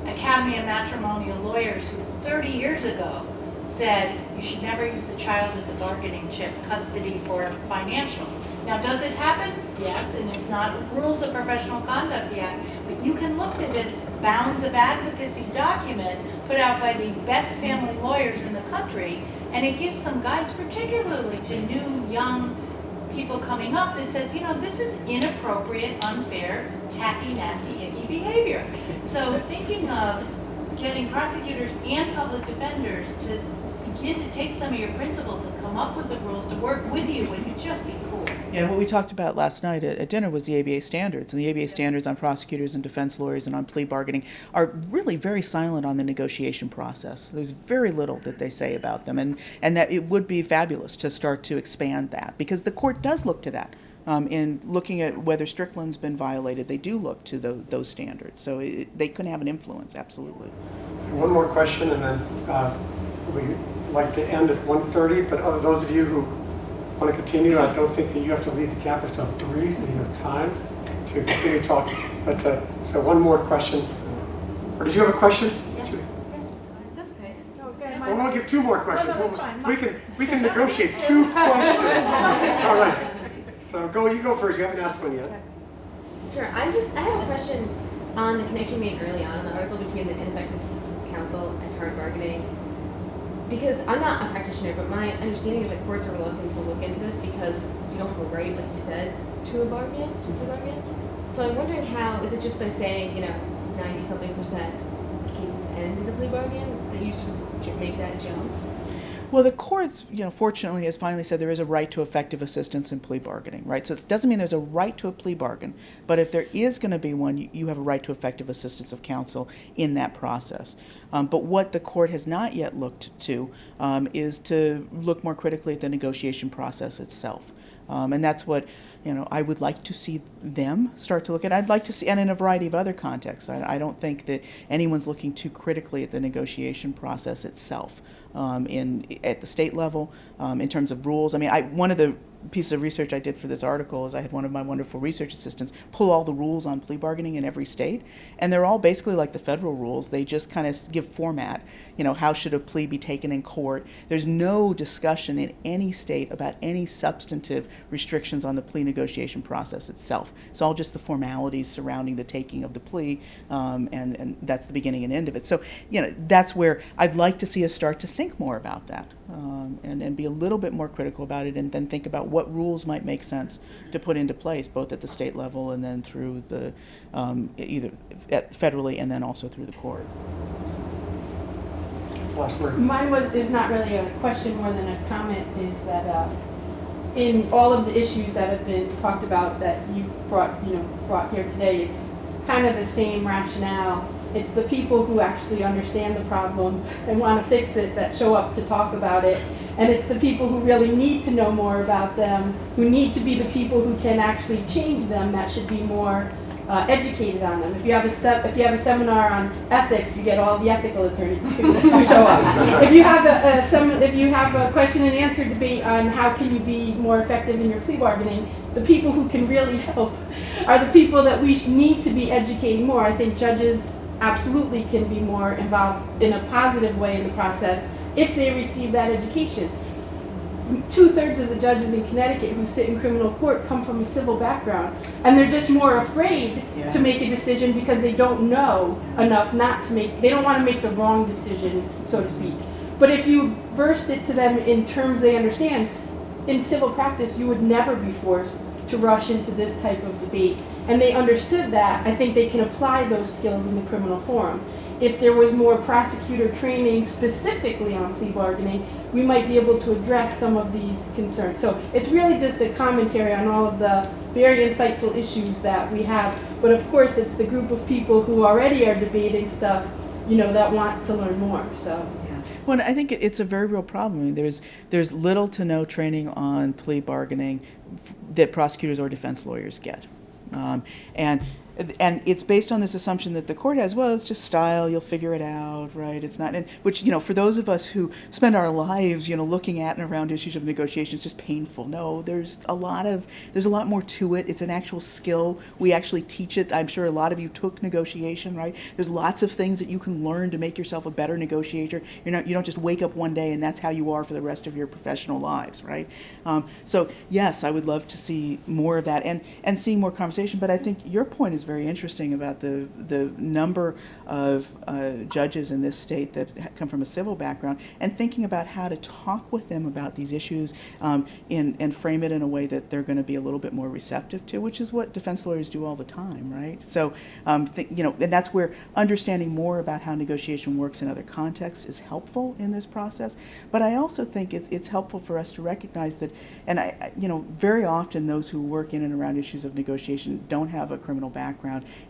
[SPEAKER 11] Academy of Matrimonial Lawyers, who 30 years ago said you should never use a child as a bargaining chip, custody for financial. Now, does it happen? Yes, and it's not rules of professional conduct yet, but you can look to this bounds of advocacy document put out by the best family lawyers in the country, and it gives some guides, particularly to new, young people coming up, that says, this is inappropriate, unfair, tacky, nasty, icky behavior. So thinking of getting prosecutors and public defenders to begin to take some of your principles and come up with the rules to work with you would just be cool.
[SPEAKER 2] Yeah, what we talked about last night at dinner was the ABA standards. And the ABA standards on prosecutors and defense lawyers and on plea bargaining are really very silent on the negotiation process. There's very little that they say about them. And that it would be fabulous to start to expand that, because the court does look to that. In looking at whether Strickland's been violated, they do look to those standards. So they can have an influence, absolutely.
[SPEAKER 1] So one more question, and then we'd like to end at 1:30. But those of you who want to continue, I don't think that you have to leave the campus till 3, so you have time to continue talking. But so one more question. Or did you have a question?
[SPEAKER 13] Yeah. That's okay. Okay.
[SPEAKER 1] Well, we'll give 2 more questions.
[SPEAKER 13] No, it's fine.
[SPEAKER 1] We can negotiate 2 questions. All right. So you go first. You haven't asked one yet.
[SPEAKER 15] Sure. I have a question on the connection made early on in the article between the ineffective assistance of counsel and hard bargaining. Because I'm not a practitioner, but my understanding is that courts are reluctant to look into this because you don't have a right, like you said, to a bargain, to the bargain. So I'm wondering how, is it just by saying, 90-something% of cases end in a plea bargain that you should make that jump?
[SPEAKER 2] Well, the courts, fortunately, has finally said there is a right to effective assistance in plea bargaining, right? So it doesn't mean there's a right to a plea bargain, but if there is going to be one, you have a right to effective assistance of counsel in that process. But what the court has not yet looked to is to look more critically at the negotiation process itself. And that's what, I would like to see them start to look at. I'd like to see, and in a variety of other contexts. I don't think that anyone's looking too critically at the negotiation process itself at the state level, in terms of rules. I mean, one of the pieces of research I did for this article is I had one of my wonderful research assistants pull all the rules on plea bargaining in every state, and they're all basically like the federal rules. They just kind of give format, how should a plea be taken in court. There's no discussion in any state about any substantive restrictions on the plea negotiation process itself. It's all just the formalities surrounding the taking of the plea, and that's the beginning and end of it. So, that's where I'd like to see us start to think more about that, and be a little bit more critical about it, and then think about what rules might make sense to put into place, both at the state level and then through the either federally and then also through the court.
[SPEAKER 1] Last word.
[SPEAKER 7] Mine is not really a question more than a comment, is that in all of the issues that have been talked about that you brought here today, it's kind of the same rationale. It's the people who actually understand the problems and want to fix it that show up to talk about it. And it's the people who really need to know more about them, who need to be the people who can actually change them, that should be more educated on them. If you have a seminar on ethics, you get all the ethical attorneys who show up. If you have a question and answer debate on how can you be more effective in your plea bargaining, the people who can really help are the people that we need to be educating more. I think judges absolutely can be more involved in a positive way in the process if they receive that education. 2/3 of the judges in Connecticut who sit in criminal court come from a civil background, and they're just more afraid to make a decision because they don't know enough not to make, they don't want to make the wrong decision, so to speak. But if you versed it to them in terms they understand, in civil practice you would never be forced to rush into this type of debate. And they understood that. I think they can apply those skills in the criminal forum. If there was more prosecutor training specifically on plea bargaining, we might be able to address some of these concerns. So it's really just a commentary on all of the very insightful issues that we have. But of course, it's the group of people who already are debating stuff, that want to learn more. So.
[SPEAKER 2] Well, I think it's a very real problem. I mean, there's little to no training on plea bargaining that prosecutors or defense lawyers get. And it's based on this assumption that the court has, well, it's just style, you'll figure it out, right? It's not, and which, for those of us who spend our lives, looking at and around issues of negotiation, it's just painful. No, there's a lot more to it. It's an actual skill. We actually teach it. I'm sure a lot of you took negotiation, right? There's lots of things that you can learn to make yourself a better negotiator. You don't just wake up one day and that's how you are for the rest of your professional lives, right? So yes, I would love to see more of that and see more conversation, but I think your point is very interesting about the number of judges in this state that come from a civil background, and thinking about how to talk with them about these issues and frame it in a way that they're going to be a little bit more receptive to, which is what defense lawyers do all the time, right? So, and that's where understanding more about how negotiation works in other contexts is helpful in this process. But I also think it's helpful for us to recognize that, and very often those who work in and around issues of negotiation don't have a criminal background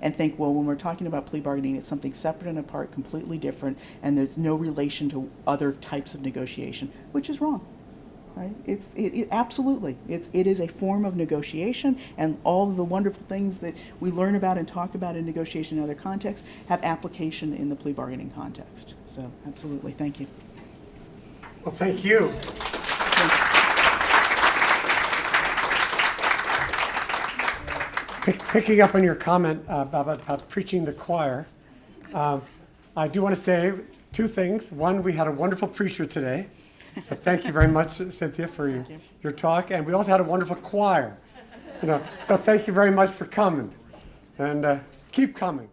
[SPEAKER 2] and think, well, when we're talking about plea bargaining, it's something separate and apart, completely different, and there's no relation to other types of negotiation, which is wrong. Right? It absolutely. It is a form of negotiation, and all of the wonderful things that we learn about and talk about in negotiation in other contexts have application in the plea bargaining context. So, absolutely. Thank you.
[SPEAKER 1] Well, thank you. Picking up on your comment about preaching the choir, I do want to say two things. One, we had a wonderful preacher today. So thank you very much, Cynthia, for your talk. And we also had a wonderful choir. So thank you very much for coming. And keep coming.